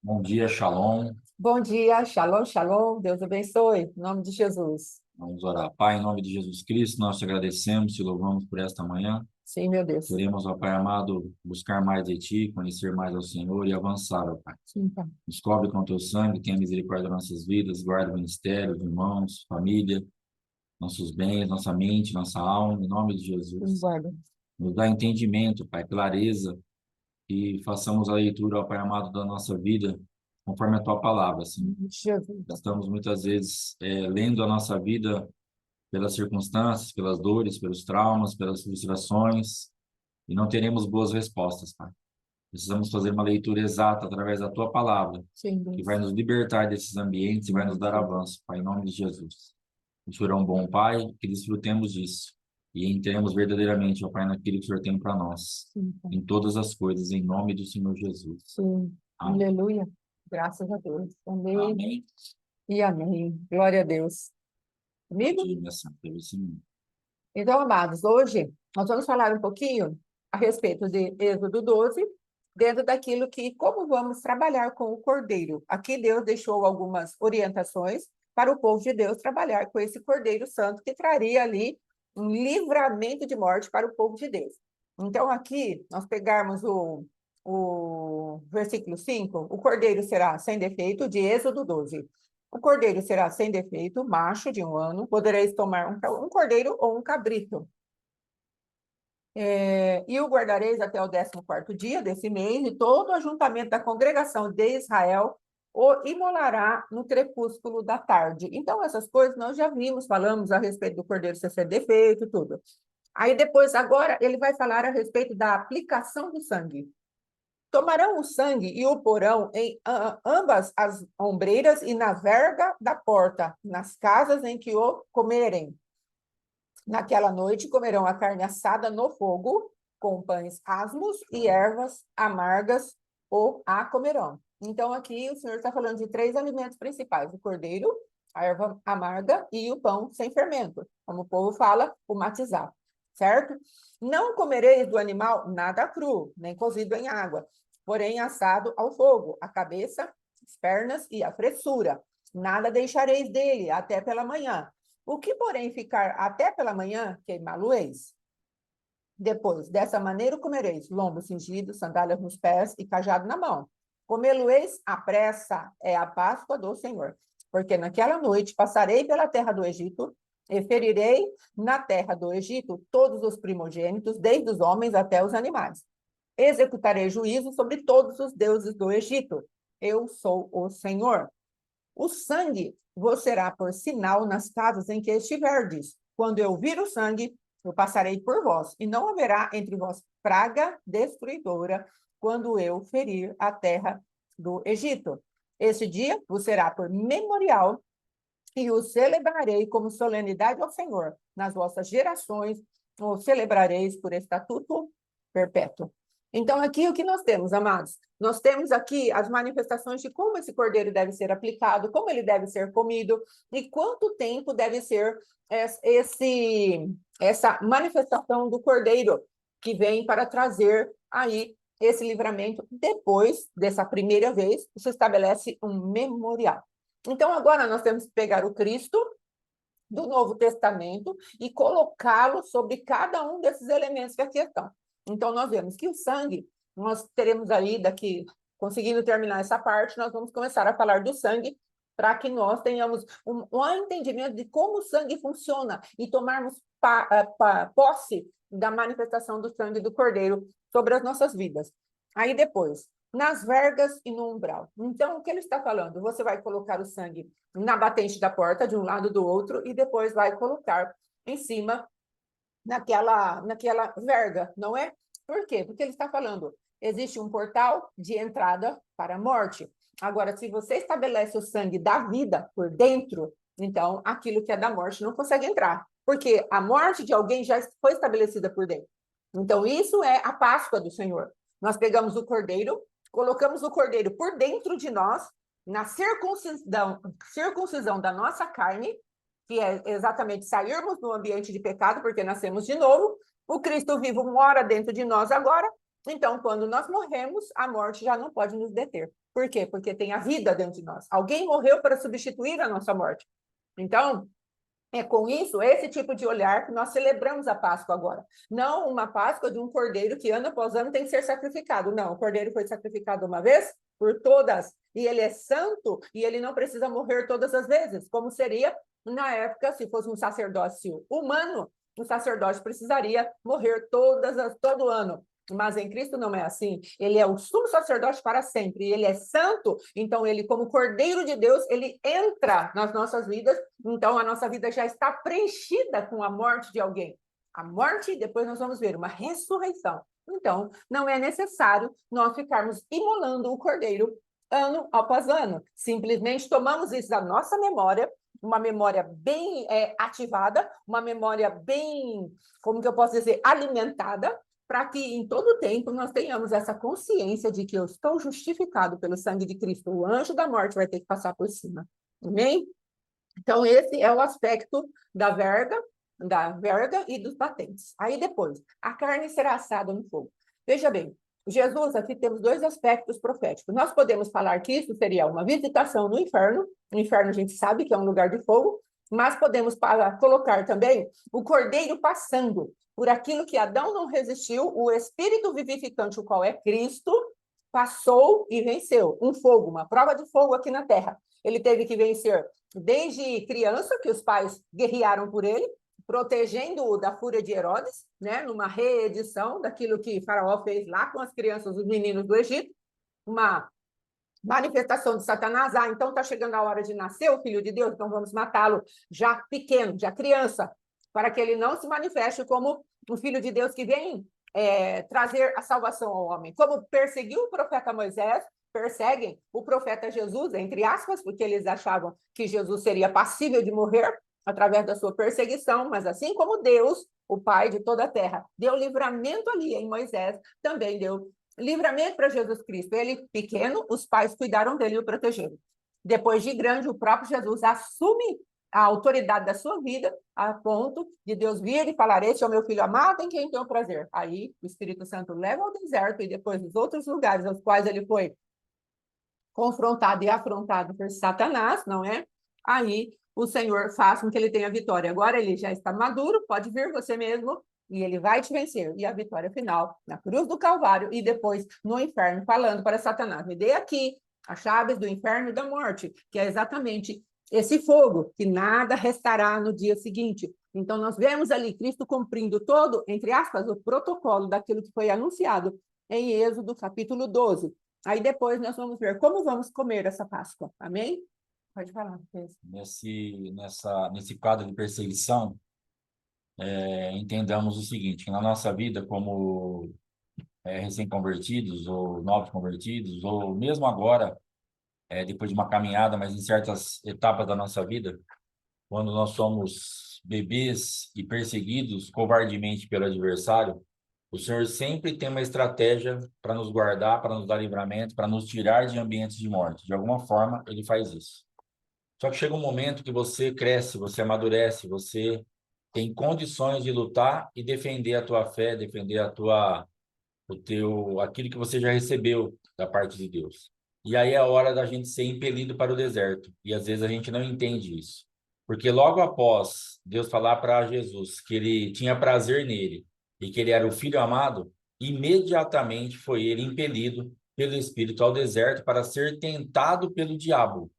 Bom dia, Shalom. Bom dia, shalom, shalom, Deus abençoe, em nome de Jesus. Vamos orar. Pai, em nome de Jesus Cristo, nós te agradecemos, te louvamos por esta manhã. Sim, meu Deus. Queremos, ó Pai amado, buscar mais de Ti, conhecer mais ao Senhor e avançar, ó Pai. Sim, Pai. Nos cobre com Teu sangue, tenha misericórdia das nossas vidas, guarda o ministério, os irmãos, família, nossos bens, nossa mente, nossa alma, em nome de Sim, Jesus. guarda. Nos dá entendimento, Pai, clareza, e façamos a leitura, ó Pai amado, da nossa vida, conforme a Tua palavra, Em Senhor. nome de Jesus. Estamos muitas vezes lendo a nossa vida pelas circunstâncias, pelas dores, pelos traumas, pelas frustrações, e não teremos boas respostas, Pai. Precisamos fazer uma leitura exata através da Tua palavra, Sim, que vai Deus. nos libertar desses ambientes e vai nos dar avanço, Pai, em nome de Jesus. O Senhor é um bom Pai, que desfrutemos disso e entremos verdadeiramente, ó Pai, naquilo que o Senhor tem para nós, Sim, Pai. em todas as coisas, em nome do Senhor Jesus. Sim. Amém. Aleluia. Graças a Deus. Amém Amém. e amém. Glória a Deus. Pode Comigo? ir, minha santa, eu sim. Então, amados, hoje nós vamos falar um pouquinho a respeito de Êxodo 12, dentro daquilo que, como vamos trabalhar com o Cordeiro. Aqui Deus deixou algumas orientações para o povo de Deus trabalhar com esse Cordeiro Santo, que traria ali um livramento de morte para o povo de Deus. Então, aqui, nós pegarmos o versículo 5, o Cordeiro será sem defeito, de Êxodo 12. O cordeiro será sem defeito, macho de 1 ano. Podereis tomar um cordeiro ou um cabrito. E o guardareis até o 14º dia desse mês, e todo o ajuntamento da congregação de Israel o imolará no crepúsculo da tarde. Então, essas coisas nós já vimos, falamos a respeito do cordeiro ser sem defeito, tudo. Aí depois, agora, ele vai falar a respeito da aplicação do sangue. Tomarão o sangue e o porão em ambas as ombreiras e na verga da porta, nas casas em que o comerem. Naquela noite comerão a carne assada no fogo, com pães asmos e ervas amargas, ou a comerão. Então, aqui o Senhor está falando de 3 alimentos principais: o cordeiro, a erva amarga e o pão sem fermento. Como o povo fala, o matizar, certo? Não comereis do animal nada cru, nem cozido em água, porém assado ao fogo, a cabeça, as pernas e a fressura. Nada deixareis dele até pela manhã. O que, porém, ficar até pela manhã, queimá-lo-eis. Depois, dessa maneira comereis lombo cingido, sandálias nos pés e cajado na mão. Comê-lo-eis à pressa, é a Páscoa do Senhor. Porque naquela noite passarei pela terra do Egito, e ferirei na terra do Egito todos os primogênitos, desde os homens até os animais. Executarei juízo sobre todos os deuses do Egito. Eu sou o Senhor. O sangue vos será por sinal nas casas em que estiverdes. Quando eu vir o sangue, eu passarei por vós, e não haverá entre vós praga destruidora, quando eu ferir a terra do Egito. Este dia vos será por memorial, e o celebrarei como solenidade ao Senhor. Nas vossas gerações, o celebrareis por estatuto perpétuo. Então, aqui o que nós temos, amados? Nós temos aqui as manifestações de como esse cordeiro deve ser aplicado, como ele deve ser comido e quanto tempo deve ser essa manifestação do cordeiro que vem para trazer aí esse livramento. Depois dessa primeira vez, se estabelece um memorial. Então, agora nós temos que pegar o Cristo do Novo Testamento e colocá-lo sobre cada um desses elementos que aqui estão. Então, nós vemos que o sangue, nós teremos aí, daqui, conseguindo terminar essa parte, nós vamos começar a falar do sangue, para que nós tenhamos um entendimento de como o sangue funciona e tomarmos posse da manifestação do sangue do Cordeiro sobre as nossas vidas. Aí depois, nas vergas e no umbral. Então, o que ele está falando? Você vai colocar o sangue na batente da porta, de um lado do outro, e depois vai colocar em cima naquela verga, não é? Por quê? Porque ele está falando, existe um portal de entrada para a morte. Agora, se você estabelece o sangue da vida por dentro, então aquilo que é da morte não consegue entrar, porque a morte de alguém já foi estabelecida por dentro. Então, isso é a Páscoa do Senhor. Nós pegamos o cordeiro, colocamos o cordeiro por dentro de nós, na circuncisão da nossa carne, que é exatamente sairmos do ambiente de pecado, porque nascemos de novo. O Cristo vivo mora dentro de nós agora, Então, quando nós morremos, a morte já não pode nos deter. Por quê? Porque tem a vida dentro de nós. Alguém morreu para substituir a nossa morte. Então, é com isso, esse tipo de olhar que nós celebramos a Páscoa agora. Não uma Páscoa de um cordeiro que ano após ano tem que ser sacrificado. Não, o cordeiro foi sacrificado uma vez por todas. E ele é santo e ele não precisa morrer todas as vezes, como seria na época, se fosse um sacerdócio humano, o sacerdote precisaria morrer todo ano. Mas em Cristo não é assim. Ele é o sumo sacerdote para sempre. Ele é santo, então ele, como Cordeiro de Deus, ele entra nas nossas vidas. Então a nossa vida já está preenchida com a morte de alguém. A morte, depois nós vamos ver uma ressurreição. Então, não é necessário nós ficarmos imolando o Cordeiro ano após ano. Simplesmente tomamos isso da nossa memória, uma memória bem ativada, uma memória bem, como que eu posso dizer, alimentada, para que em todo tempo nós tenhamos essa consciência de que eu estou justificado pelo sangue de Cristo. O anjo da morte vai ter que passar por cima. Amém? Então, esse é o aspecto da verga e dos batentes. Aí depois, a carne será assada no fogo. Veja bem, Jesus, aqui temos dois aspectos proféticos. Nós podemos falar que isso seria uma visitação no inferno. O inferno a gente sabe que é um lugar de fogo, mas podemos colocar também o cordeiro passando por aquilo que Adão não resistiu, o espírito vivificante, o qual é Cristo, passou e venceu. Um fogo, uma prova de fogo aqui na terra. Ele teve que vencer desde criança, que os pais guerrearam por ele, protegendo-o da fúria de Herodes, né, numa reedição daquilo que Faraó fez lá com as crianças, os meninos do Egito, uma manifestação de Satanás. Ah, então está chegando a hora de nascer o Filho de Deus, então vamos matá-lo já pequeno, já criança, para que ele não se manifeste como o Filho de Deus que vem trazer a salvação ao homem. Como perseguiu o profeta Moisés, perseguem o profeta Jesus, entre aspas, porque eles achavam que Jesus seria passível de morrer através da sua perseguição, mas assim como Deus, o Pai de toda a terra, deu livramento ali em Moisés, também deu livramento para Jesus Cristo. Ele, pequeno, os pais cuidaram dele e o protegeram. Depois de grande, o próprio Jesus assume a autoridade da sua vida, a ponto de Deus vir e falar: este é o meu filho amado, em quem tenho prazer. Aí o Espírito Santo leva ao deserto e depois dos outros lugares aos quais ele foi confrontado e afrontado por Satanás, não é? Aí o Senhor faz com que ele tenha vitória. Agora ele já está maduro, pode vir você mesmo, e ele vai te vencer. E a vitória final na cruz do Calvário e depois no inferno, falando para Satanás: me dê aqui as chaves do inferno e da morte, que é exatamente esse fogo, que nada restará no dia seguinte. Então, nós vemos ali Cristo cumprindo todo, entre aspas, o protocolo daquilo que foi anunciado em Êxodo, capítulo 12. Aí depois nós vamos ver como vamos comer essa Páscoa. Amém? Pode falar, Pedro. Nesse quadro de perseguição, entendamos o seguinte: que na nossa vida, como recém-convertidos, ou novos convertidos, ou mesmo agora, depois de uma caminhada, mas em certas etapas da nossa vida, quando nós somos bebês e perseguidos covardemente pelo adversário, o Senhor sempre tem uma estratégia para nos guardar, para nos dar livramento, para nos tirar de ambientes de morte. De alguma forma, ele faz isso. Só que chega um momento que você cresce, você amadurece, você tem condições de lutar e defender a tua fé, defender aquilo que você já recebeu da parte de Deus. E aí é a hora da gente ser impelido para o deserto. E às vezes a gente não entende isso. Porque logo após Deus falar para Jesus que ele tinha prazer nele e que ele era o filho amado, imediatamente foi ele impelido pelo Espírito ao deserto para ser tentado pelo diabo.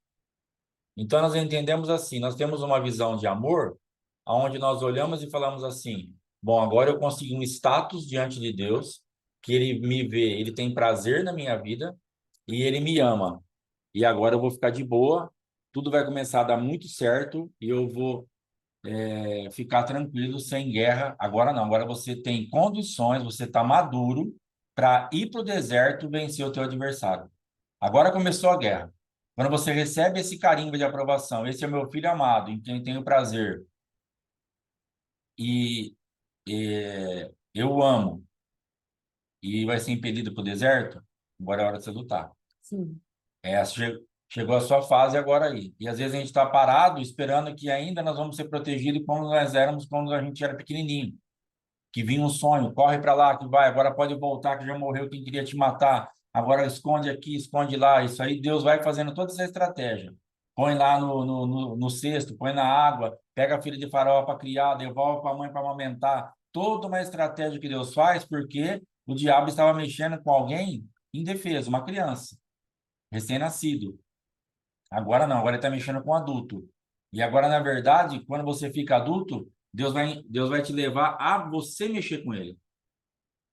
Então nós entendemos assim, nós temos uma visão de amor, onde nós olhamos e falamos assim: bom, agora eu consegui um status diante de Deus, que ele me vê, ele tem prazer na minha vida e ele me ama. E agora eu vou ficar de boa, tudo vai começar a dar muito certo e eu vou ficar tranquilo, sem guerra. Agora não, agora você tem condições, você está maduro para ir para o deserto vencer o teu adversário. Agora começou a guerra. Quando você recebe esse carimbo de aprovação: esse é meu filho amado, em quem tenho prazer, e eu amo, e vai ser impelido para o deserto, agora é hora de você lutar. Sim. Chegou a sua fase agora aí. E às vezes a gente está parado esperando que ainda nós vamos ser protegidos como nós éramos quando a gente era pequenininho. que vinha um sonho, corre para lá, que vai, agora pode voltar, que já morreu quem queria te matar, agora esconde aqui, esconde lá. Isso aí Deus vai fazendo toda essa estratégia. Põe lá no cesto, põe na água, pega a filha de Faraó para criar, devolve para a mãe para amamentar. Toda uma estratégia que Deus faz, porque o diabo estava mexendo com alguém indefeso, uma criança, recém-nascido. Agora não, agora ele está mexendo com um adulto. E agora, na verdade, quando você fica adulto, Deus vai te levar a você mexer com ele.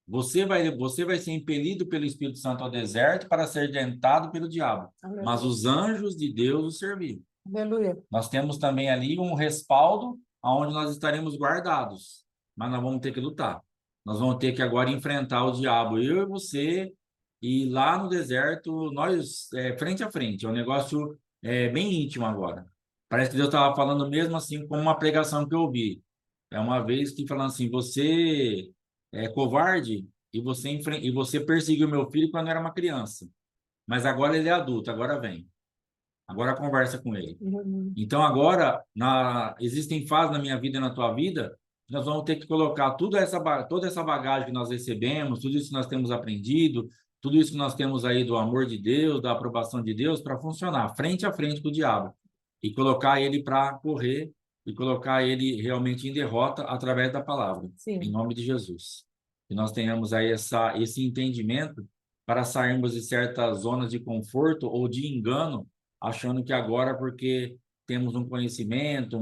Você vai ser impelido pelo Espírito Santo ao deserto para ser tentado pelo diabo. Mas Aleluia. os anjos de Deus o serviram. Aleluia. Nós temos também ali um respaldo aonde nós estaremos guardados. Mas nós vamos ter que lutar. Nós vamos ter que agora enfrentar o diabo, eu e você, e lá no deserto, nós, frente a frente. É um negócio bem íntimo agora. Parece que Deus estava falando mesmo assim, como uma pregação que eu ouvi. É uma vez que falando assim, você é covarde e você perseguiu meu filho quando era uma criança. Mas agora ele é adulto, agora vem. Agora conversa com ele. Aleluia. Então agora existem fases na minha vida e na tua vida, que nós vamos ter que colocar toda essa bagagem que nós recebemos, tudo isso que nós temos aprendido, tudo isso que nós temos aí do amor de Deus, da aprovação de Deus, para funcionar frente a frente com o diabo e colocar ele para correr e colocar ele realmente em derrota através da palavra, em Sim. nome de Jesus. Que nós tenhamos aí esse entendimento para sairmos de certas zonas de conforto ou de engano, achando que agora, porque temos um conhecimento,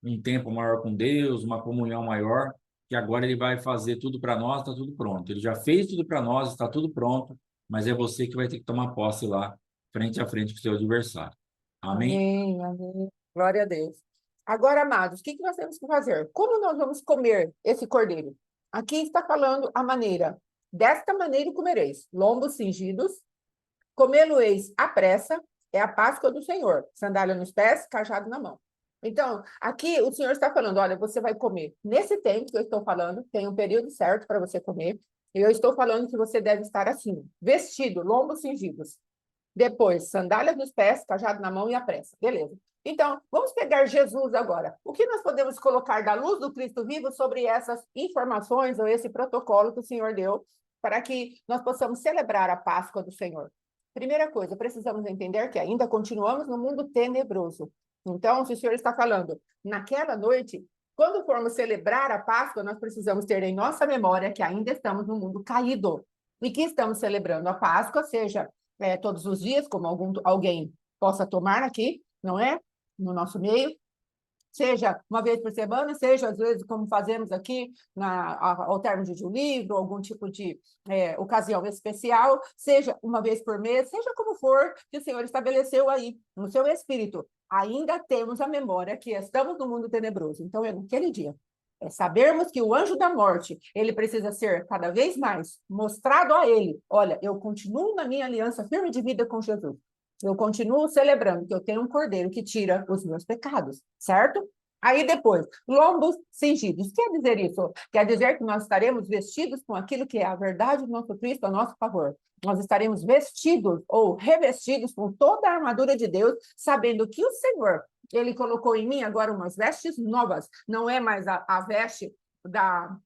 um tempo maior com Deus, uma comunhão maior, que agora ele vai fazer tudo para nós, está tudo pronto. Ele já fez tudo para nós, está tudo pronto, mas é você que vai ter que tomar posse lá, frente a frente com o seu adversário. Amém? Amém, amém. Glória a Deus. Agora, amados, o que nós temos que fazer? Como nós vamos comer esse cordeiro? Aqui está falando a maneira. Desta maneira comereis, lombos cingidos, comê-lo-eis à pressa, é a Páscoa do Senhor. Sandália nos pés, cajado na mão. Então, aqui o Senhor está falando, olha, você vai comer. Nesse tempo que eu estou falando, tem um período certo para você comer, e eu estou falando que você deve estar assim, vestido, lombos cingidos. Depois, sandálias nos pés, cajado na mão e a pressa. Beleza. Então, vamos pegar Jesus agora. O que nós podemos colocar da luz do Cristo vivo sobre essas informações ou esse protocolo que o Senhor deu para que nós possamos celebrar a Páscoa do Senhor? Primeira coisa, precisamos entender que ainda continuamos no mundo tenebroso. Então, se o Senhor está falando, naquela noite, quando formos celebrar a Páscoa, nós precisamos ter em nossa memória que ainda estamos no mundo caído e que estamos celebrando a Páscoa, seja todos os dias, como alguém possa tomar aqui, não é? No nosso meio, seja uma vez por semana, seja às vezes como fazemos aqui ao término de um livro, algum tipo de ocasião especial, seja uma vez por mês, seja como for que o Senhor estabeleceu aí no seu espírito. Ainda temos a memória que estamos no mundo tenebroso. Então, naquele dia, sabermos que o anjo da morte, ele precisa ser cada vez mais mostrado a ele. Olha, eu continuo na minha aliança firme de vida com Jesus. Eu continuo celebrando que eu tenho um cordeiro que tira os meus pecados, certo? Aí depois, lombos cingidos. Quer dizer isso? Quer dizer que nós estaremos vestidos com aquilo que é a verdade do nosso Cristo a nosso favor. Nós estaremos vestidos ou revestidos com toda a armadura de Deus, sabendo que o Senhor, ele colocou em mim agora umas vestes novas. Não é mais a veste da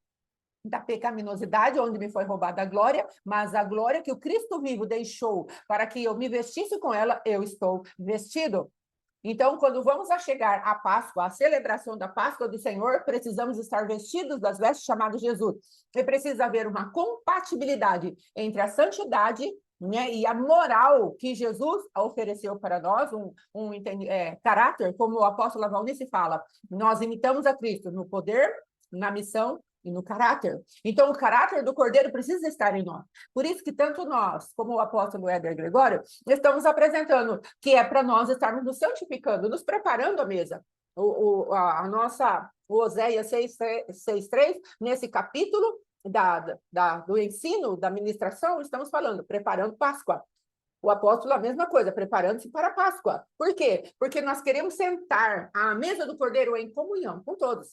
pecaminosidade, onde me foi roubada a glória, mas a glória que o Cristo vivo deixou para que eu me vestisse com ela, eu estou vestido. Então, quando vamos a chegar à Páscoa, à celebração da Páscoa do Senhor, precisamos estar vestidos das vestes chamadas Jesus. E precisa haver uma compatibilidade entre a santidade, né, e a moral que Jesus ofereceu para nós, caráter, como o apóstolo Valnice fala, nós imitamos a Cristo no poder, na missão e no caráter. Então, o caráter do Cordeiro precisa estar em nós. Por isso que tanto nós, como o apóstolo Éder Gregório, estamos apresentando que é para nós estarmos nos santificando, nos preparando a mesa. O Oséias 6:3, nesse capítulo do ensino, da ministração, estamos falando, preparando Páscoa. O apóstolo, a mesma coisa, preparando-se para a Páscoa. Por quê? Porque nós queremos sentar à mesa do Cordeiro em comunhão com todos.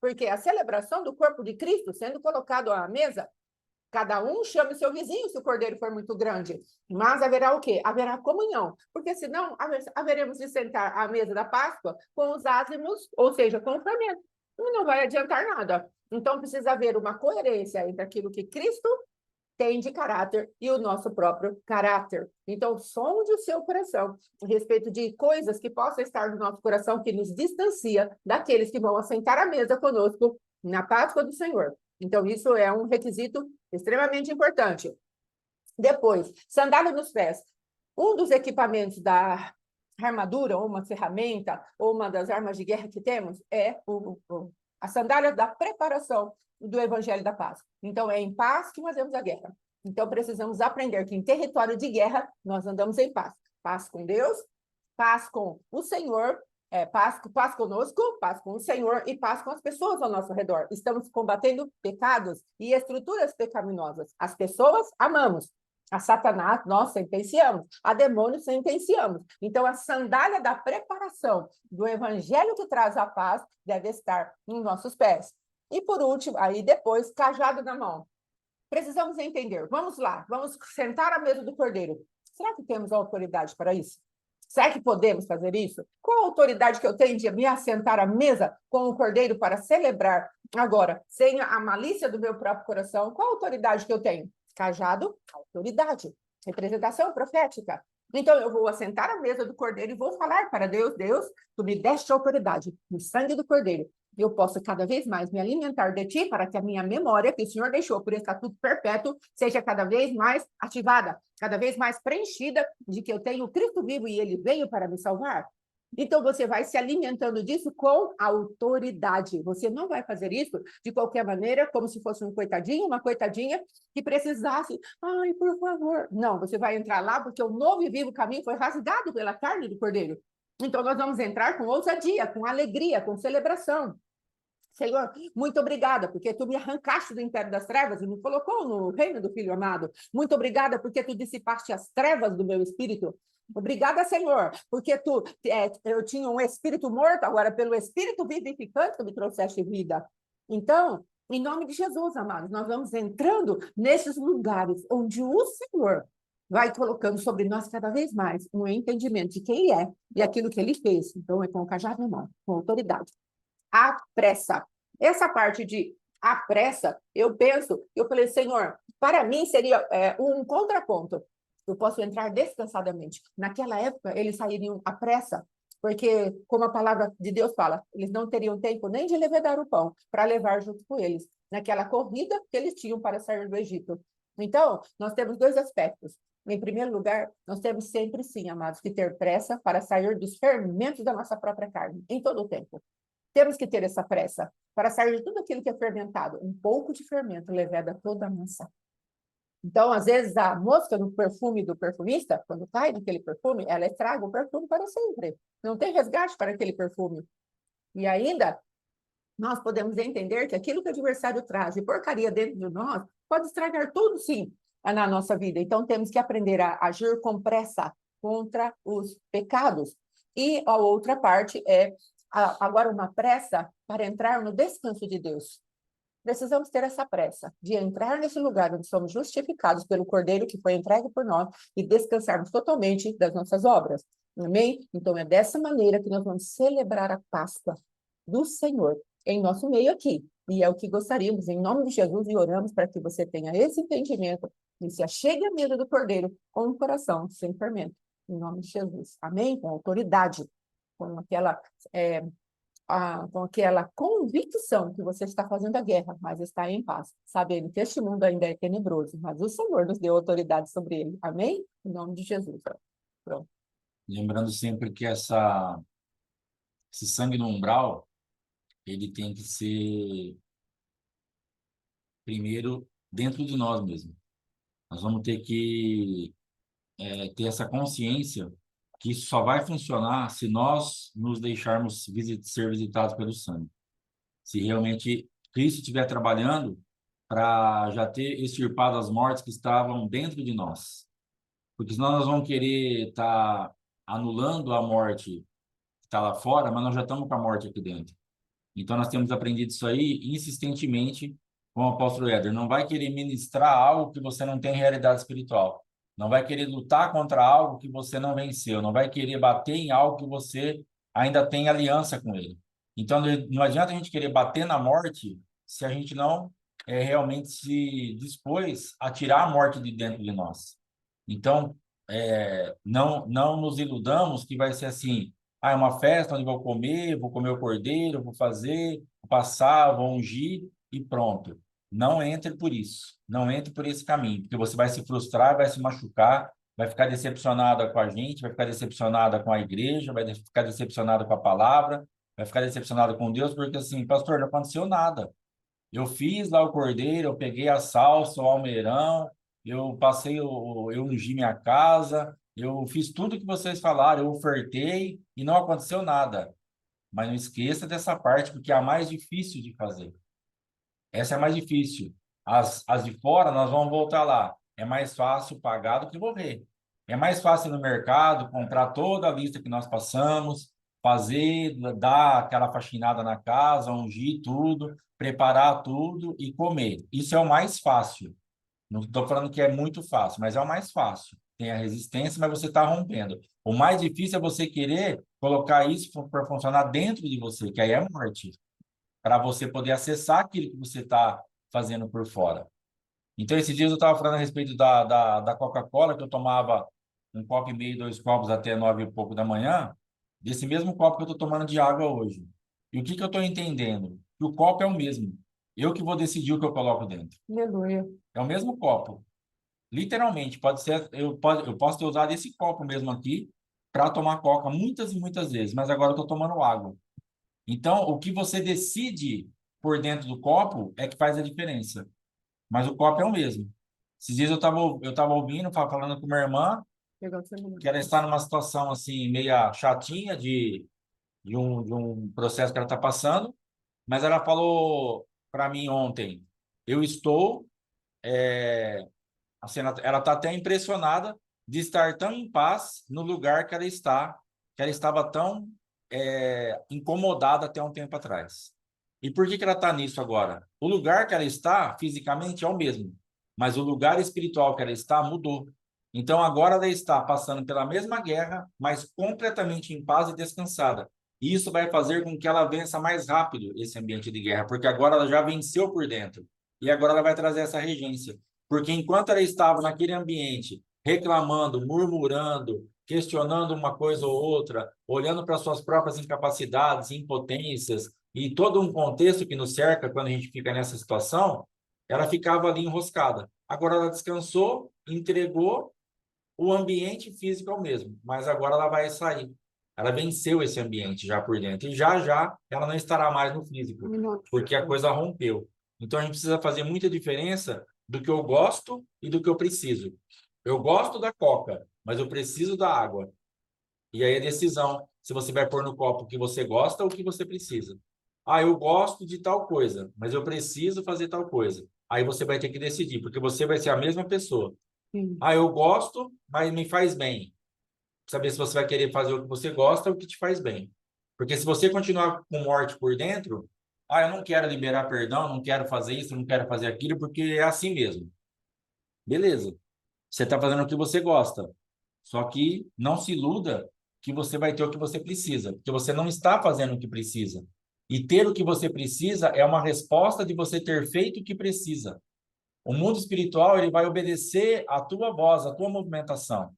Porque a celebração do corpo de Cristo sendo colocado à mesa, cada um chama o seu vizinho se o cordeiro for muito grande. Mas haverá o quê? Haverá comunhão. Porque senão haveremos de sentar à mesa da Páscoa com os ázimos, ou seja, com o fermento. E não vai adiantar nada. Então, precisa haver uma coerência entre aquilo que Cristo tem de caráter e o nosso próprio caráter. Então, sonde o seu coração a respeito de coisas que possam estar no nosso coração que nos distancia daqueles que vão assentar à mesa conosco na Páscoa do Senhor. Então, isso é um requisito extremamente importante. Depois, sandália nos pés. Um dos equipamentos da armadura, ou uma ferramenta, ou uma das armas de guerra que temos, é a sandália da preparação do Evangelho da Paz. Então, é em paz que nós vemos a guerra. Então, precisamos aprender que em território de guerra, nós andamos em paz. Paz com Deus, paz com o Senhor, paz conosco, paz com o Senhor e paz com as pessoas ao nosso redor. Estamos combatendo pecados e estruturas pecaminosas. As pessoas amamos. A Satanás, nós sentenciamos. A demônios, sentenciamos. Então, a sandália da preparação do evangelho que traz a paz deve estar nos nossos pés. E, por último, aí depois, cajado na mão. Precisamos entender. Vamos lá, vamos sentar à mesa do Cordeiro. Será que temos autoridade para isso? Será que podemos fazer isso? Qual a autoridade que eu tenho de me assentar à mesa com o Cordeiro para celebrar agora, sem a malícia do meu próprio coração? Qual a autoridade que eu tenho? Cajado, autoridade. Representação profética. Então, eu vou assentar à mesa do Cordeiro e vou falar para Deus, Deus, tu me deste autoridade no sangue do Cordeiro. Eu posso cada vez mais me alimentar de ti para que a minha memória, que o Senhor deixou por estatuto perpétuo, seja cada vez mais ativada, cada vez mais preenchida de que eu tenho Cristo vivo e ele veio para me salvar. Então, você vai se alimentando disso com autoridade. Você não vai fazer isso de qualquer maneira, como se fosse um coitadinho, uma coitadinha que precisasse, ai, por favor. Não, você vai entrar lá porque o novo e vivo caminho foi rasgado pela carne do Cordeiro. Então, nós vamos entrar com ousadia, com alegria, com celebração. Senhor, muito obrigada, porque tu me arrancaste do império das trevas e me colocou no reino do Filho amado. Muito obrigada, porque tu dissipaste as trevas do meu espírito. Obrigada, Senhor, porque eu tinha um espírito morto, agora pelo espírito vivificante tu me trouxeste vida. Então, em nome de Jesus, amados, nós vamos entrando nesses lugares onde o Senhor vai colocando sobre nós cada vez mais um entendimento de quem é e aquilo que ele fez. Então, é com o cajado na mão, com autoridade. A pressa. Essa parte de a pressa, eu falei, Senhor, para mim seria um contraponto. Eu posso entrar descansadamente. Naquela época, eles sairiam à pressa, porque, como a palavra de Deus fala, eles não teriam tempo nem de levedar o pão para levar junto com eles, naquela corrida que eles tinham para sair do Egito. Então, nós temos dois aspectos. Em primeiro lugar, nós temos sempre, sim, amados, que ter pressa para sair dos fermentos da nossa própria carne, em todo o tempo. Temos que ter essa pressa para sair de tudo aquilo que é fermentado. Um pouco de fermento leveda toda a massa. Então, às vezes, a mosca no perfume do perfumista, quando cai naquele perfume, ela estraga o perfume para sempre. Não tem resgate para aquele perfume. E ainda, nós podemos entender que aquilo que o adversário traz de porcaria dentro de nós pode estragar tudo, sim, na nossa vida. Então, temos que aprender a agir com pressa contra os pecados. E a outra parte é agora uma pressa para entrar no descanso de Deus. Precisamos ter essa pressa de entrar nesse lugar onde somos justificados pelo Cordeiro que foi entregue por nós e descansarmos totalmente das nossas obras. Amém? Então, é dessa maneira que nós vamos celebrar a Páscoa do Senhor em nosso meio aqui. E é o que gostaríamos, em nome de Jesus, e oramos para que você tenha esse entendimento e se achegue à mesa do Cordeiro com um coração sem fermento. Em nome de Jesus. Amém? Com autoridade, com aquela convicção que você está fazendo a guerra, mas está em paz, sabendo que este mundo ainda é tenebroso, mas o Senhor nos deu autoridade sobre ele. Amém? Em nome de Jesus. Pronto. Lembrando sempre que esse sangue no umbral, ele tem que ser primeiro dentro de nós mesmos. Nós vamos ter que ter essa consciência que isso só vai funcionar se nós nos deixarmos ser visitados pelo sangue. Se realmente Cristo estiver trabalhando para já ter extirpado as mortes que estavam dentro de nós. Porque senão nós vamos querer estar anulando a morte que está lá fora, mas nós já estamos com a morte aqui dentro. Então nós temos aprendido isso aí insistentemente com o apóstolo Éder. Não vai querer ministrar algo que você não tem realidade espiritual. Não vai querer lutar contra algo que você não venceu. Não vai querer bater em algo que você ainda tem aliança com ele. Então, não adianta a gente querer bater na morte se a gente não realmente se dispôs a tirar a morte de dentro de nós. Então, não nos iludamos que vai ser assim, é uma festa onde vou comer o cordeiro, vou fazer, vou passar, vou ungir e pronto. Não entre por isso, não entre por esse caminho, porque você vai se frustrar, vai se machucar, vai ficar decepcionada com a gente, vai ficar decepcionada com a igreja, vai ficar decepcionada com a palavra, vai ficar decepcionada com Deus, porque assim, pastor, não aconteceu nada. Eu fiz lá o cordeiro, eu peguei a salsa, o almeirão, eu passei, eu ungi minha casa, eu fiz tudo que vocês falaram, eu ofertei e não aconteceu nada. Mas não esqueça dessa parte, porque é a mais difícil de fazer. Essa é a mais difícil. As de fora, nós vamos voltar lá. É mais fácil pagar do que morrer. É mais fácil ir no mercado, comprar toda a lista que nós passamos, fazer, dar aquela faxinada na casa, ungir tudo, preparar tudo e comer. Isso é o mais fácil. Não estou falando que é muito fácil, mas é o mais fácil. Tem a resistência, mas você está rompendo. O mais difícil é você querer colocar isso para funcionar dentro de você, que aí é morte, para você poder acessar aquilo que você está fazendo por fora. Então, esses dias eu estava falando a respeito da Coca-Cola, que eu tomava um copo e meio, 2 copos até 9 e pouco da manhã, desse mesmo copo que eu estou tomando de água hoje. E o que eu estou entendendo? Que o copo é o mesmo. Eu que vou decidir o que eu coloco dentro. Aleluia. É o mesmo copo. Literalmente, pode ser, eu posso ter usado esse copo mesmo aqui para tomar coca muitas e muitas vezes, mas agora eu estou tomando água. Então, o que você decide por dentro do copo é que faz a diferença. Mas o copo é o mesmo. Esses dias eu tava ouvindo, falando com minha irmã, que ela está numa situação assim, meia chatinha de um processo que ela está passando, mas ela falou para mim ontem, eu estou, assim, ela está até impressionada de estar tão em paz no lugar que ela está, que ela estava tão incomodada até um tempo atrás. E por que ela está nisso agora? O lugar que ela está, fisicamente, é o mesmo, mas o lugar espiritual que ela está mudou. Então, agora ela está passando pela mesma guerra, mas completamente em paz e descansada. E isso vai fazer com que ela vença mais rápido esse ambiente de guerra, porque agora ela já venceu por dentro. E agora ela vai trazer essa regência. Porque enquanto ela estava naquele ambiente, reclamando, murmurando, questionando uma coisa ou outra, olhando para suas próprias incapacidades, impotências e todo um contexto que nos cerca quando a gente fica nessa situação, ela ficava ali enroscada. Agora ela descansou, entregou, o ambiente físico é o mesmo, mas agora ela vai sair. Ela venceu esse ambiente já por dentro e já já ela não estará mais no físico, porque a coisa rompeu. Então a gente precisa fazer muita diferença do que eu gosto e do que eu preciso. Eu gosto da coca, mas eu preciso da água. E aí a decisão, se você vai pôr no copo o que você gosta ou o que você precisa. Ah, eu gosto de tal coisa, mas eu preciso fazer tal coisa. Aí você vai ter que decidir, porque você vai ser a mesma pessoa. Sim. Ah, eu gosto, mas me faz bem. Saber se você vai querer fazer o que você gosta ou o que te faz bem. Porque se você continuar com morte por dentro, eu não quero liberar perdão, não quero fazer isso, não quero fazer aquilo, porque é assim mesmo. Beleza. Você está fazendo o que você gosta. Só que não se iluda que você vai ter o que você precisa, porque você não está fazendo o que precisa. E ter o que você precisa é uma resposta de você ter feito o que precisa. O mundo espiritual, ele vai obedecer à tua voz, à tua movimentação.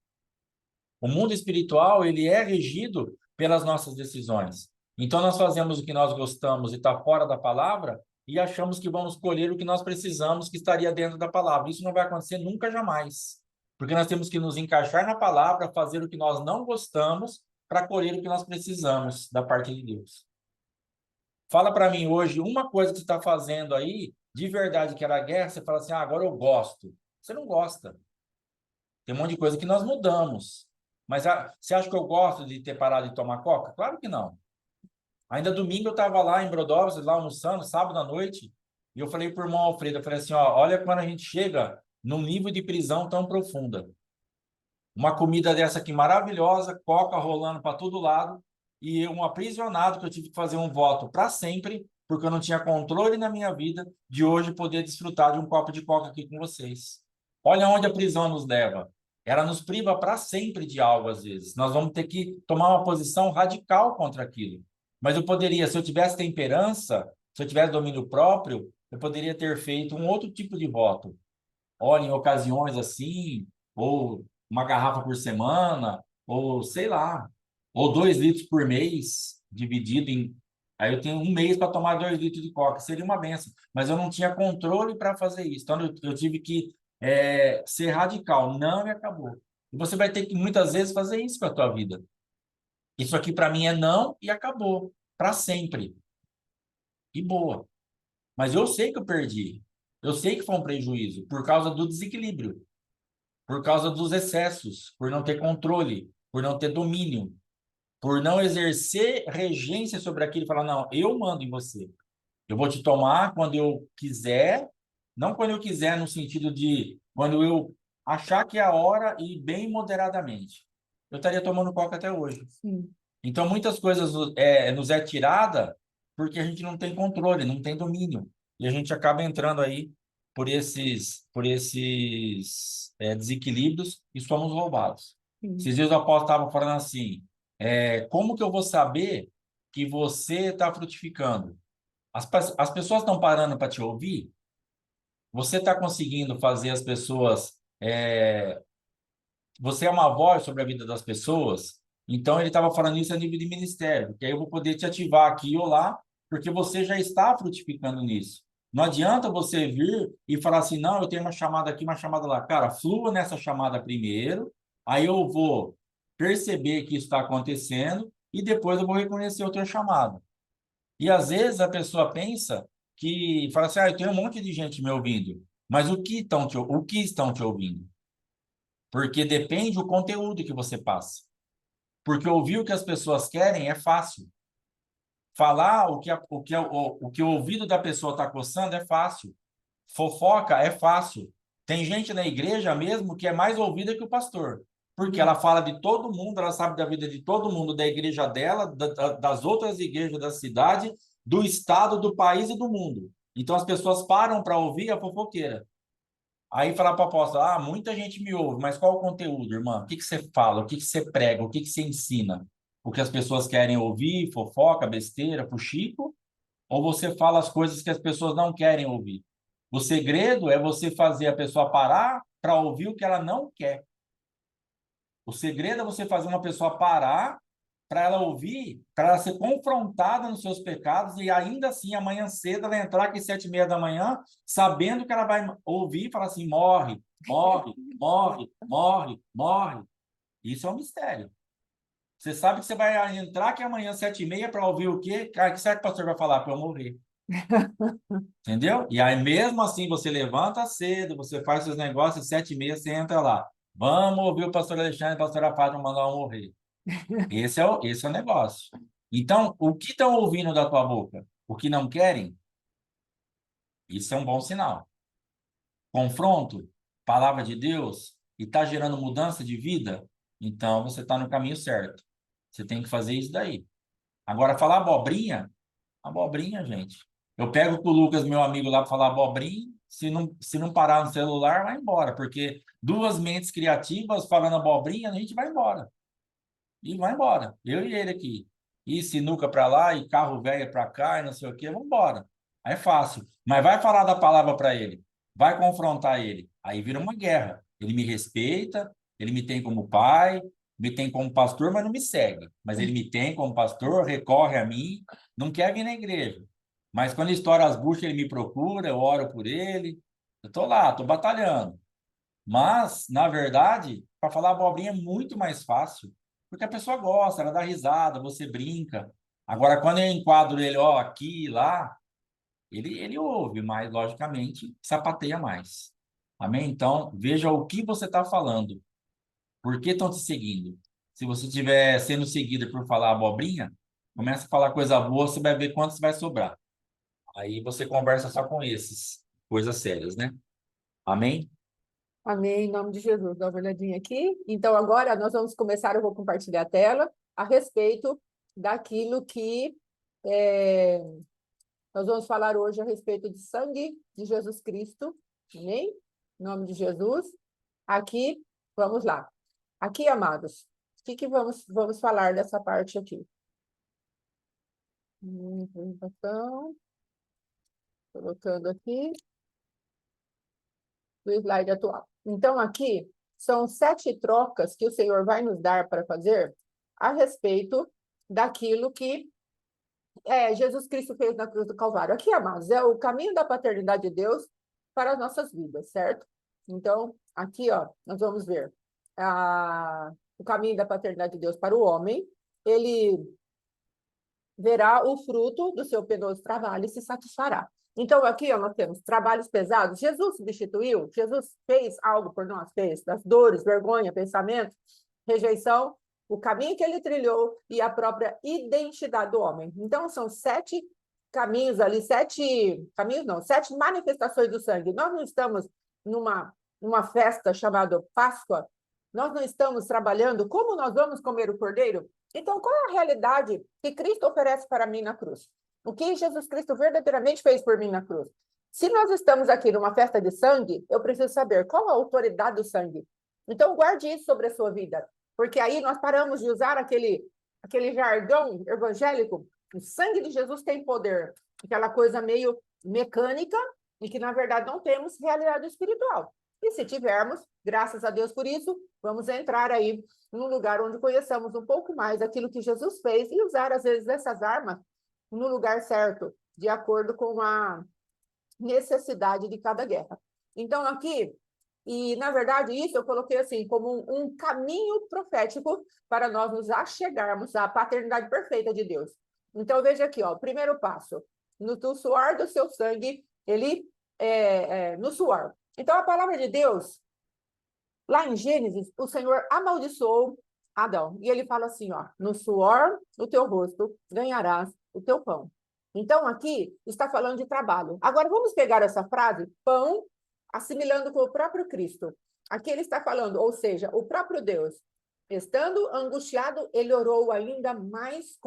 O mundo espiritual, ele é regido pelas nossas decisões. Então, nós fazemos o que nós gostamos e está fora da palavra e achamos que vamos colher o que nós precisamos, que estaria dentro da palavra. Isso não vai acontecer nunca, jamais. Porque nós temos que nos encaixar na palavra, fazer o que nós não gostamos para colher o que nós precisamos da parte de Deus. Fala para mim hoje uma coisa que você está fazendo aí, de verdade, que era guerra, você fala assim, agora eu gosto. Você não gosta. Tem um monte de coisa que nós mudamos. Mas você acha que eu gosto de ter parado de tomar coca? Claro que não. Ainda domingo eu estava lá em Brodowski, lá almoçando, sábado à noite, e eu falei para o irmão Alfredo, eu falei assim, ó, olha quando a gente chega num nível de prisão tão profunda. Uma comida dessa aqui maravilhosa, coca rolando para todo lado, e eu, um aprisionado que eu tive que fazer um voto para sempre, porque eu não tinha controle na minha vida de hoje poder desfrutar de um copo de coca aqui com vocês. Olha onde a prisão nos leva. Ela nos priva para sempre de algo, às vezes. Nós vamos ter que tomar uma posição radical contra aquilo. Mas eu poderia, se eu tivesse temperança, se eu tivesse domínio próprio, Eu poderia ter feito um outro tipo de voto. Olha, em ocasiões assim, ou uma garrafa por semana, ou sei lá, ou 2 litros por mês, dividido em. Aí eu tenho um mês para tomar 2 litros de coca, seria uma benção. Mas eu não tinha controle para fazer isso. Então eu tive que ser radical. Não, e acabou. E você vai ter que muitas vezes fazer isso com a tua vida. Isso aqui para mim é não e acabou. Para sempre. E boa. Mas eu sei que eu perdi. Eu sei que foi um prejuízo por causa do desequilíbrio, por causa dos excessos, por não ter controle, por não ter domínio, por não exercer regência sobre aquilo e falar, não, eu mando em você. Eu vou te tomar quando eu quiser, não quando eu quiser no sentido de quando eu achar que é a hora e bem moderadamente. Eu estaria tomando coca até hoje. Sim. Então, muitas coisas nos é tirada porque a gente não tem controle, não tem domínio. E a gente acaba entrando aí por esses desequilíbrios e somos roubados. Sim. Esses dias o apóstolo estava falando assim, como que eu vou saber que você está frutificando? As pessoas estão parando para te ouvir? Você está conseguindo fazer as pessoas você é uma voz sobre a vida das pessoas, então ele estava falando isso a nível de ministério, porque aí eu vou poder te ativar aqui ou lá, porque você já está frutificando nisso. Não adianta você vir e falar assim, não, eu tenho uma chamada aqui, uma chamada lá. Cara, flua nessa chamada primeiro, aí eu vou perceber que isso está acontecendo e depois eu vou reconhecer o teu chamado. E às vezes a pessoa pensa que, fala assim, eu tenho um monte de gente me ouvindo, mas o que estão te ouvindo? Porque depende do conteúdo que você passa. Porque ouvir o que as pessoas querem é fácil. Falar o que o ouvido da pessoa está coçando é fácil. Fofoca é fácil. Tem gente na igreja mesmo que é mais ouvida que o pastor. Porque ela fala de todo mundo, ela sabe da vida de todo mundo, da igreja dela, das outras igrejas da cidade, do estado, do país e do mundo. Então as pessoas param para ouvir a fofoqueira. Aí falar para o apóstolo, muita gente me ouve, mas qual o conteúdo, irmã? O que que você fala? O que que você prega? O que que você ensina? O que as pessoas querem ouvir, fofoca, besteira, fuxico? Ou você fala as coisas que as pessoas não querem ouvir? O segredo é você fazer a pessoa parar para ouvir o que ela não quer. O segredo é você fazer uma pessoa parar para ela ouvir, para ela ser confrontada nos seus pecados e ainda assim, amanhã cedo, ela entrar aqui 7h30 da manhã, sabendo que ela vai ouvir e falar assim: morre, morre, morre, morre, morre. Isso é um mistério. Você sabe que você vai entrar aqui amanhã 7h30 para ouvir o quê? Cara, o que será que o pastor vai falar? Para eu morrer. Entendeu? E aí, mesmo assim, você levanta cedo, você faz seus negócios, 7h30 você entra lá. Vamos ouvir o pastor Alexandre e a pastora Fátima mandar eu morrer. Esse é o negócio. Então, o que estão ouvindo da tua boca? O que não querem? Isso é um bom sinal. Confronto, palavra de Deus, e está gerando mudança de vida? Então, você está no caminho certo. Você tem que fazer isso daí. Agora, falar abobrinha, gente. Eu pego com o Lucas, meu amigo, lá para falar abobrinha, se não parar no celular, vai embora, porque duas mentes criativas falando abobrinha, a gente vai embora. E vai embora. Eu e ele aqui. E sinuca para lá, e carro velho para cá, e não sei o quê, vamos embora. Aí é fácil. Mas vai falar da palavra para ele. Vai confrontar ele. Aí vira uma guerra. Ele me respeita, ele me tem como pai, me tem como pastor, mas não me segue. Mas ele me tem como pastor, recorre a mim, não quer vir na igreja. Mas quando estoura as buchas, ele me procura, eu oro por ele. Eu tô lá, tô batalhando. Mas, na verdade, para falar abobrinha é muito mais fácil, porque a pessoa gosta, ela dá risada, você brinca. Agora, quando eu enquadro ele, ó, aqui e lá, ele ouve, mas, logicamente, sapateia mais. Amém? Então, veja o que você está falando. Por que estão te seguindo? Se você estiver sendo seguido por falar abobrinha, começa a falar coisa boa, você vai ver quantos vai sobrar. Aí você conversa só com esses, coisas sérias, né? Amém? Amém, em nome de Jesus. Dá uma olhadinha aqui. Então, agora nós vamos começar, eu vou compartilhar a tela, a respeito daquilo que nós vamos falar hoje a respeito do sangue de Jesus Cristo. Amém? Em nome de Jesus. Aqui, vamos lá. Aqui, amados, o que vamos falar dessa parte aqui? Apresentação. Colocando aqui no slide atual. Então, aqui são 7 trocas que o Senhor vai nos dar para fazer a respeito daquilo que Jesus Cristo fez na cruz do Calvário. Aqui, amados, é o caminho da paternidade de Deus para as nossas vidas, certo? Então, aqui, ó, nós vamos ver o caminho da paternidade de Deus para o homem. Ele verá o fruto do seu penoso trabalho e se satisfará. Então, aqui ó, nós temos trabalhos pesados. Jesus substituiu, Jesus fez algo por nós, fez das dores, vergonha, pensamento, rejeição, o caminho que ele trilhou e a própria identidade do homem. Então, são 7 caminhos ali, 7 caminhos não, 7 manifestações do sangue. Nós não estamos numa festa chamada Páscoa, nós não estamos trabalhando como nós vamos comer o cordeiro. Então, qual é a realidade que Cristo oferece para mim na cruz? O que Jesus Cristo verdadeiramente fez por mim na cruz? Se nós estamos aqui numa festa de sangue, eu preciso saber qual a autoridade do sangue. Então, guarde isso sobre a sua vida, porque aí nós paramos de usar aquele jargão evangélico. O sangue de Jesus tem poder, aquela coisa meio mecânica e que, na verdade, não temos realidade espiritual. E se tivermos, graças a Deus por isso, vamos entrar aí num lugar onde conheçamos um pouco mais aquilo que Jesus fez e usar, às vezes, essas armas no lugar certo, de acordo com a necessidade de cada guerra. Então, aqui, e na verdade, isso eu coloquei assim, como um caminho profético para nós nos achegarmos à paternidade perfeita de Deus. Então, veja aqui, ó, o primeiro passo, no suor do seu sangue, ele no suor. Então, a palavra de Deus, lá em Gênesis, o Senhor amaldiçoou Adão. E ele fala assim, ó, no suor do teu rosto ganharás o teu pão. Então, aqui está falando de trabalho. Agora, vamos pegar essa frase, pão, assimilando com o próprio Cristo. Aqui ele está falando, ou seja, o próprio Deus. Estando angustiado, ele orou ainda mais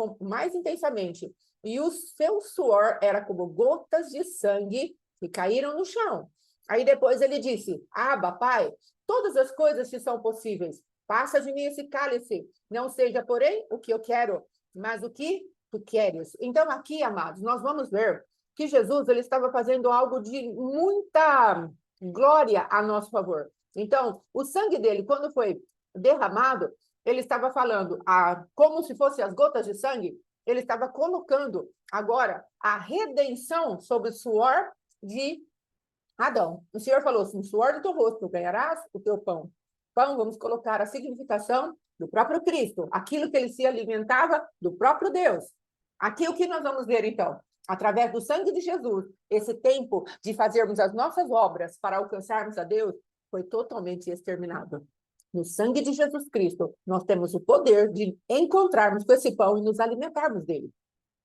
intensamente. E o seu suor era como gotas de sangue que caíram no chão. Aí depois ele disse, Abba, Pai, todas as coisas te são possíveis. Passa de mim esse cálice. Não seja, porém, o que eu quero, mas o que tu queres. Então, aqui, amados, nós vamos ver que Jesus ele estava fazendo algo de muita glória a nosso favor. Então, o sangue dele, quando foi derramado, ele estava falando, como se fossem as gotas de sangue, ele estava colocando agora a redenção sobre o suor de Adão. O Senhor falou assim, suor do teu rosto ganharás o teu pão. Pão, vamos colocar a significação do próprio Cristo, aquilo que ele se alimentava do próprio Deus. Aqui o que nós vamos ver, então? Através do sangue de Jesus, esse tempo de fazermos as nossas obras para alcançarmos a Deus foi totalmente exterminado. No sangue de Jesus Cristo, nós temos o poder de encontrarmos com esse pão e nos alimentarmos dele.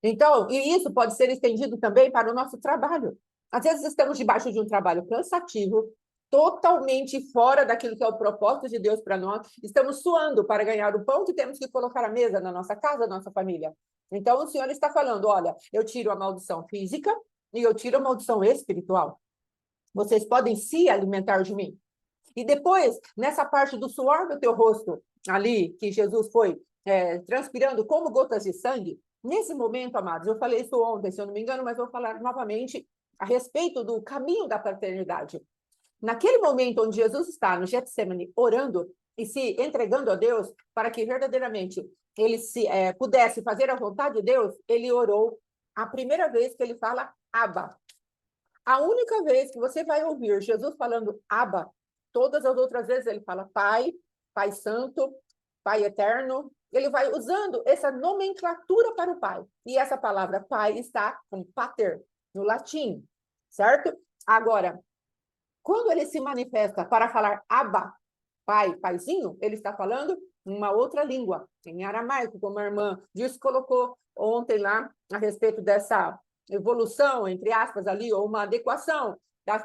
Então, e isso pode ser estendido também para o nosso trabalho. Às vezes estamos debaixo de um trabalho cansativo, totalmente fora daquilo que é o propósito de Deus para nós. Estamos suando para ganhar o pão que temos que colocar à mesa na nossa casa, na nossa família. Então, o Senhor está falando, olha, eu tiro a maldição física e eu tiro a maldição espiritual. Vocês podem se alimentar de mim. E depois, nessa parte do suor do teu rosto, ali, que Jesus foi transpirando como gotas de sangue, nesse momento, amados, eu falei isso ontem, se eu não me engano, mas vou falar novamente a respeito do caminho da paternidade. Naquele momento onde Jesus está no Getsemane orando e se entregando a Deus para que verdadeiramente ele pudesse fazer a vontade de Deus, ele orou a primeira vez que ele fala Abba. A única vez que você vai ouvir Jesus falando Abba, todas as outras vezes ele fala Pai, Pai Santo, Pai Eterno. Ele vai usando essa nomenclatura para o Pai. E essa palavra Pai está com pater, no latim, certo? Agora, quando ele se manifesta para falar Abba, Pai, Paizinho, ele está falando uma outra língua, em aramaico, como a irmã Dirce colocou ontem lá, a respeito dessa evolução, entre aspas, ali, ou uma adequação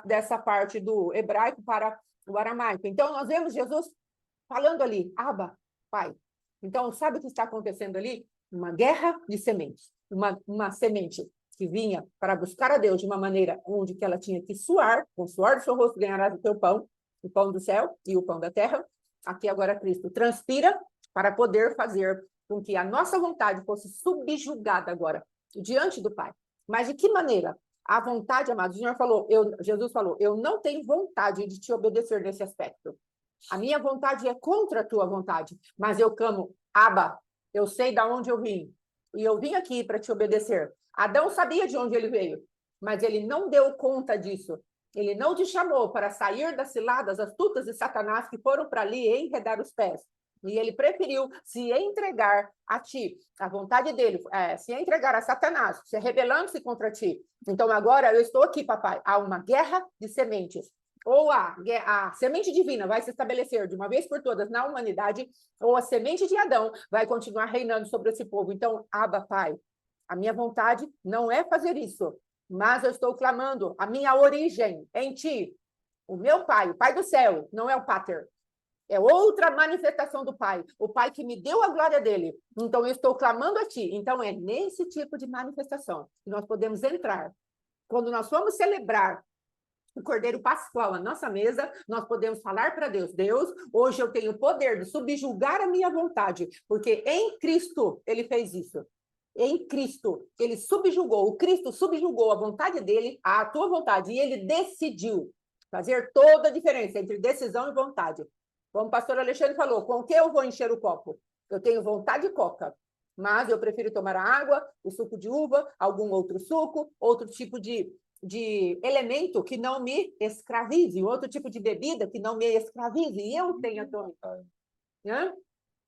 dessa parte do hebraico para o aramaico. Então, nós vemos Jesus falando ali, Abba, Pai. Então, sabe o que está acontecendo ali? Uma guerra de sementes. Uma semente que vinha para buscar a Deus de uma maneira onde que ela tinha que suar, com o suor do seu rosto ganharás o teu pão, o pão do céu e o pão da terra. Aqui agora Cristo transpira para poder fazer com que a nossa vontade fosse subjugada agora diante do Pai. Mas de que maneira? A vontade, amados, o Senhor falou, Jesus falou, eu não tenho vontade de te obedecer nesse aspecto. A minha vontade é contra a tua vontade, mas eu clamo, Abba, eu sei de onde eu vim, e eu vim aqui para te obedecer. Adão sabia de onde ele veio, mas ele não deu conta disso. Ele não te chamou para sair das ciladas astutas de Satanás que foram para ali enredar os pés. E ele preferiu se entregar a ti, a vontade dele, se entregar a Satanás, se rebelando-se contra ti. Então agora eu estou aqui, papai. Há uma guerra de sementes. Ou a semente divina vai se estabelecer de uma vez por todas na humanidade, ou a semente de Adão vai continuar reinando sobre esse povo. Então, Abba, Pai, a minha vontade não é fazer isso, mas eu estou clamando a minha origem em ti. O meu pai, o pai do céu, não é o Pater. É outra manifestação do Pai, o Pai que me deu a glória dele. Então, eu estou clamando a ti. Então, é nesse tipo de manifestação que nós podemos entrar. Quando nós formos celebrar o Cordeiro Pascual à nossa mesa, nós podemos falar para Deus, Deus, hoje eu tenho o poder de subjugar a minha vontade, porque em Cristo ele fez isso. Em Cristo, ele subjugou, o Cristo subjugou a vontade dele à tua vontade, e ele decidiu fazer toda a diferença entre decisão e vontade. Como o pastor Alexandre falou, com o que eu vou encher o copo? Eu tenho vontade de coca, mas eu prefiro tomar a água, o suco de uva, algum outro suco, outro tipo de elemento que não me escravize, outro tipo de bebida que não me escravize, e eu tenho a vontade.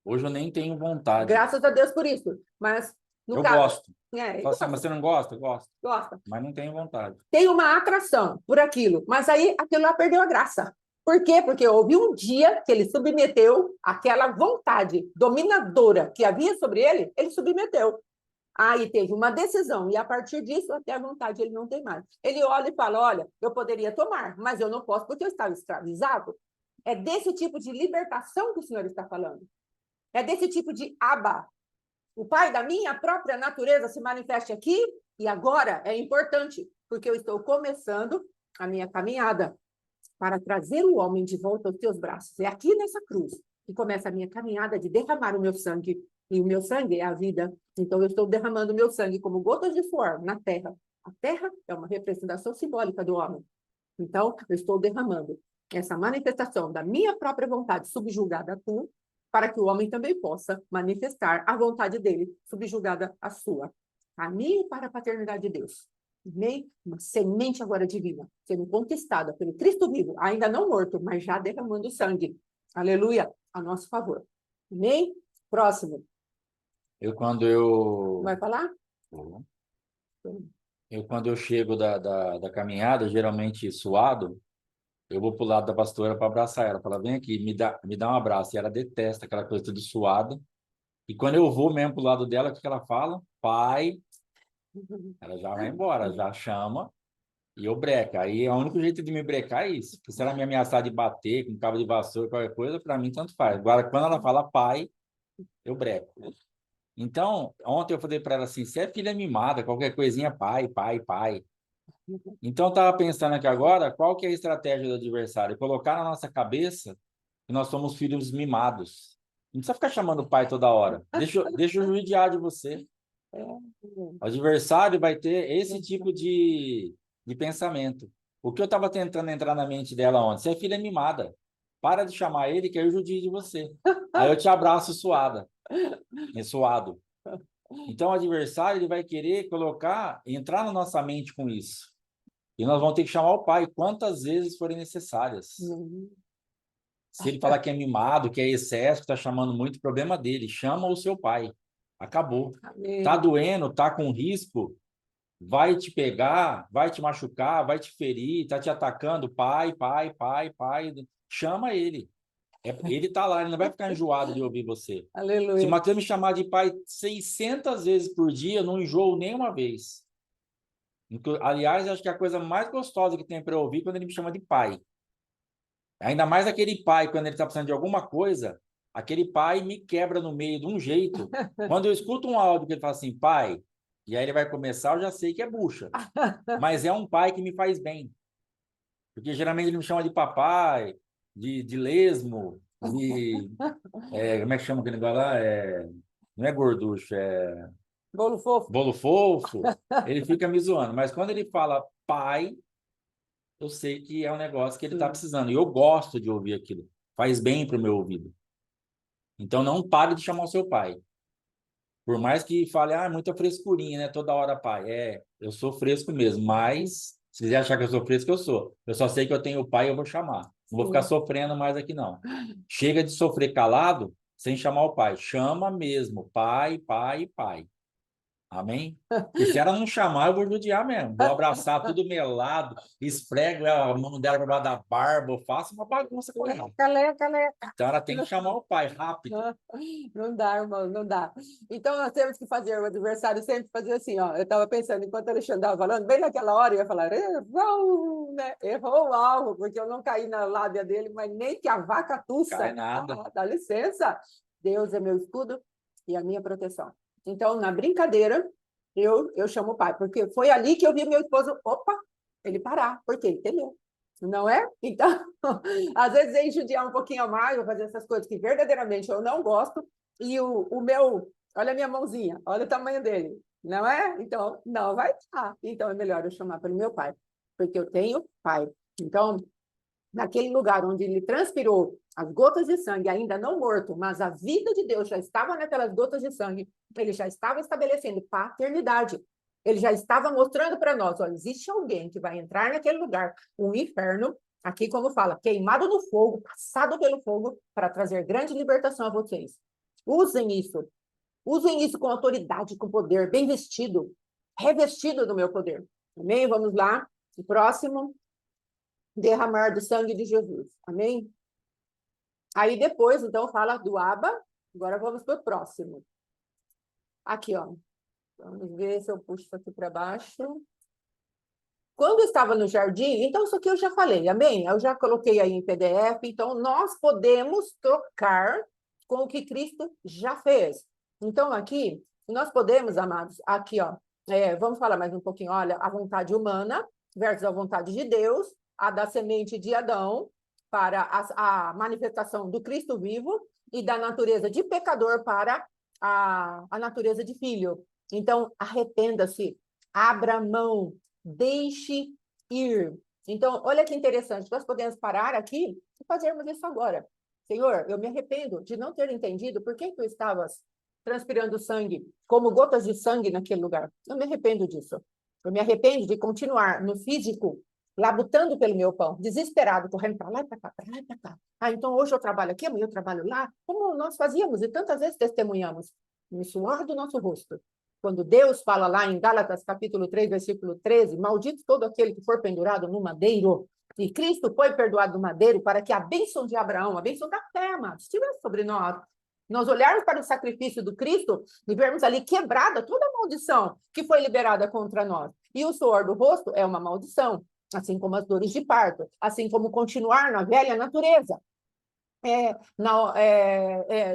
Hoje eu nem tenho vontade. Graças a Deus por isso, mas no eu caso... gosto. Fala assim, mas você não gosta? Gosto. Gosta. Mas não tenho vontade. Tem uma atração por aquilo, mas aí aquilo lá perdeu a graça. Por quê? Porque houve um dia que ele submeteu aquela vontade dominadora que havia sobre ele, ele submeteu. Aí teve uma decisão, e a partir disso, até a vontade ele não tem mais. Ele olha e fala, olha, eu poderia tomar, mas eu não posso porque eu estava escravizado. É desse tipo de libertação que o Senhor está falando. É desse tipo de Abba. O Pai da minha própria natureza se manifeste aqui, e agora é importante, porque eu estou começando a minha caminhada para trazer o homem de volta aos teus braços. É aqui nessa cruz que começa a minha caminhada de derramar o meu sangue. E o meu sangue é a vida. Então, eu estou derramando o meu sangue como gotas de suor na terra. A terra é uma representação simbólica do homem. Então, eu estou derramando essa manifestação da minha própria vontade subjugada à tua, para que o homem também possa manifestar a vontade dele subjugada à sua. Caminho para a paternidade de Deus. Amém? Uma semente agora divina, sendo conquistada pelo Cristo vivo, ainda não morto, mas já derramando sangue. Aleluia, a nosso favor. Amém? Próximo. Vai falar? Quando eu chego da caminhada, geralmente suado, eu vou pro lado da pastora para abraçar ela. Fala, vem aqui, me dá um abraço. E ela detesta aquela coisa tudo suada. E quando eu vou mesmo pro lado dela, o que ela fala? Pai. Ela já vai embora, já chama e eu breca. Aí o único jeito de me brecar é isso. Porque se ela me ameaçar de bater com cabo de vassoura, qualquer coisa, para mim tanto faz. Agora, quando ela fala pai, eu breco. Então, ontem eu falei para ela assim, você é filha mimada, qualquer coisinha, pai, pai, pai. Então, eu estava pensando aqui agora, qual que é a estratégia do adversário? Colocar na nossa cabeça que nós somos filhos mimados. Não precisa ficar chamando o pai toda hora. Deixa eu judiar de você. O adversário vai ter esse tipo de pensamento. O que eu estava tentando entrar na mente dela ontem? Você é filha mimada. Para de chamar ele que eu judio de você. Aí eu te abraço suado. Então o adversário ele vai querer entrar na nossa mente com isso. E nós vamos ter que chamar o pai quantas vezes forem necessárias. Se ele falar que é mimado, que é excesso, que está chamando muito, problema dele. Chama o seu pai. Acabou. Tá doendo, tá com risco, vai te pegar, vai te machucar, vai te ferir, tá te atacando, pai. Chama ele. Ele tá lá, ele não vai ficar enjoado de ouvir você. Aleluia. Se o Mateus me chamar de pai 600 vezes por dia, eu não enjoo nenhuma vez. Aliás, acho que a coisa mais gostosa que tem para ouvir é quando ele me chama de pai. Ainda mais aquele pai, quando ele está precisando de alguma coisa, aquele pai me quebra no meio de um jeito. Quando eu escuto um áudio que ele fala assim, pai, e aí ele vai começar, eu já sei que é bucha. Mas é um pai que me faz bem. Porque geralmente ele me chama de papai, de lesmo, como é que chama aquele negócio lá? Não é gorducho, Bolo fofo. bolo fofo, ele fica me zoando. Mas quando ele fala pai, eu sei que é um negócio que ele está precisando. E eu gosto de ouvir aquilo. Faz bem para o meu ouvido. Então não pare de chamar o seu pai. Por mais que fale, muita frescurinha, né? Toda hora pai. Eu sou fresco mesmo, mas se quiser achar que eu sou fresco, eu sou. Eu só sei que eu tenho pai e eu vou chamar. Não vou ficar sofrendo mais aqui, não. Chega de sofrer calado sem chamar o pai. Chama mesmo. Pai, pai, pai. Amém? Porque se ela não chamar, eu vou judiar mesmo. Vou abraçar tudo melado, esfrego a mão dela para da barba, eu faço uma bagunça com ela. Caleca. Então ela tem que chamar o pai rápido. Não dá, irmão, não dá. Então nós temos que fazer o adversário sempre fazer assim, ó. Eu estava pensando, enquanto o Alexandre estava falando, bem naquela hora eu ia falar, errou, né? Errou o alvo, porque eu não caí na lábia dele, mas nem que a vaca tussa. Cai nada. Dá licença. Deus é meu escudo e a minha proteção. Então, na brincadeira, eu chamo o pai, porque foi ali que eu vi meu esposo, opa, ele parar, porque ele temeu. Não é? Então, às vezes é judiar um pouquinho a mais, vou fazer essas coisas que verdadeiramente eu não gosto, e o meu, olha a minha mãozinha, olha o tamanho dele, não é? Então, não vai estar. Então, é melhor eu chamar pelo meu pai, porque eu tenho pai. Então, naquele lugar onde ele transpirou as gotas de sangue, ainda não morto, mas a vida de Deus já estava naquelas gotas de sangue, ele já estava estabelecendo paternidade. Ele já estava mostrando para nós, olha, existe alguém que vai entrar naquele lugar, um inferno, aqui como fala, queimado no fogo, passado pelo fogo, para trazer grande libertação a vocês. Usem isso com autoridade, com poder, bem vestido, revestido do meu poder. Amém? Vamos lá. O próximo, derramar do sangue de Jesus. Amém? Aí depois, então, fala do Abba. Agora vamos para o próximo. Aqui, ó. Vamos ver se eu puxo isso aqui para baixo. Quando eu estava no jardim, então isso aqui eu já falei, amém? Eu já coloquei aí em PDF, então nós podemos trocar com o que Cristo já fez. Então aqui, nós podemos, amados, aqui, ó, vamos falar mais um pouquinho, olha, a vontade humana versus a vontade de Deus, a da semente de Adão para a manifestação do Cristo vivo e da natureza de pecador para a natureza de filho. Então, arrependa-se, abra mão, deixe ir. Então, olha que interessante, nós podemos parar aqui e fazermos isso agora. Senhor, eu me arrependo de não ter entendido por que tu estavas transpirando sangue, como gotas de sangue naquele lugar. Eu me arrependo disso. Eu me arrependo de continuar no físico, labutando pelo meu pão, desesperado, correndo para lá e para cá, para lá e para cá. Então hoje eu trabalho aqui, amanhã eu trabalho lá, como nós fazíamos e tantas vezes testemunhamos, no suor do nosso rosto. Quando Deus fala lá em Gálatas, capítulo 3, versículo 13, maldito todo aquele que for pendurado no madeiro, e Cristo foi perdoado no madeiro para que a bênção de Abraão, a bênção da fé, amados, estivesse sobre nós. Nós olharmos para o sacrifício do Cristo e vermos ali quebrada toda a maldição que foi liberada contra nós. E o suor do rosto é uma maldição, assim como as dores de parto, assim como continuar na velha natureza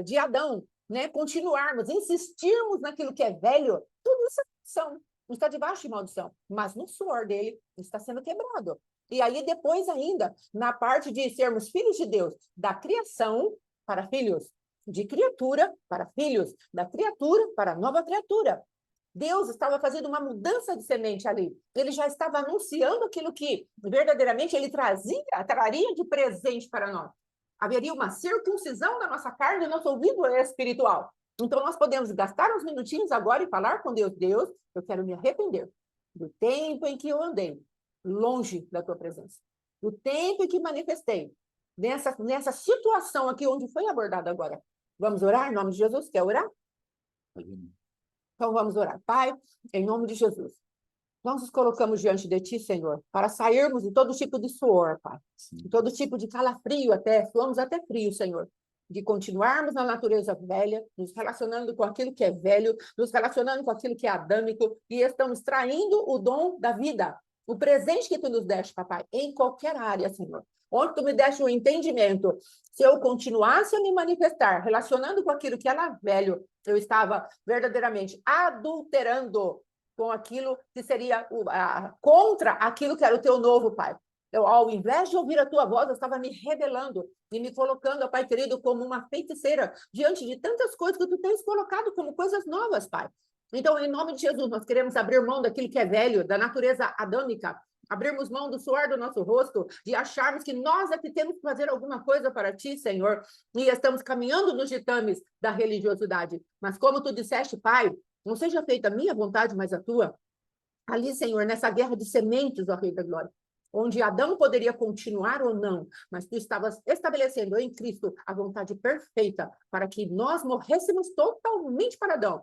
de Adão, né? Continuarmos, insistirmos naquilo que é velho, tudo isso é maldição, não está debaixo de maldição, mas no suor dele está sendo quebrado. E aí depois ainda, na parte de sermos filhos de Deus, da criação para filhos, de criatura para filhos, da criatura para nova criatura. Deus estava fazendo uma mudança de semente ali. Ele já estava anunciando aquilo que verdadeiramente ele traria de presente para nós. Haveria uma circuncisão da nossa carne, do nosso ouvido espiritual. Então, nós podemos gastar uns minutinhos agora e falar com Deus. Deus, eu quero me arrepender do tempo em que eu andei longe da tua presença. Do tempo em que manifestei nessa situação aqui onde foi abordado agora. Vamos orar em nome de Jesus? Quer orar? Então, vamos orar. Pai, em nome de Jesus, nós nos colocamos diante de Ti, Senhor, para sairmos de todo tipo de suor, Pai, de todo tipo de calafrio até, suamos até frio, Senhor, de continuarmos na natureza velha, nos relacionando com aquilo que é velho, nos relacionando com aquilo que é adâmico, e estamos traindo o dom da vida, o presente que Tu nos deste, Papai, em qualquer área, Senhor. Onde Tu me deste o entendimento, se eu continuasse a me manifestar, relacionando com aquilo que era velho, eu estava verdadeiramente adulterando com aquilo que seria contra aquilo que era o Teu novo, Pai. Eu, ao invés de ouvir a Tua voz, eu estava me rebelando e me colocando, Pai querido, como uma feiticeira diante de tantas coisas que Tu tens colocado como coisas novas, Pai. Então, em nome de Jesus, nós queremos abrir mão daquilo que é velho, da natureza adâmica, abrirmos mão do suor do nosso rosto, de acharmos que nós é que temos que fazer alguma coisa para ti, Senhor, e estamos caminhando nos ditames da religiosidade. Mas como tu disseste, Pai, não seja feita a minha vontade, mas a tua. Ali, Senhor, nessa guerra de sementes, ó Rei da Glória, onde Adão poderia continuar ou não, mas tu estavas estabelecendo em Cristo a vontade perfeita para que nós morrêssemos totalmente para Adão,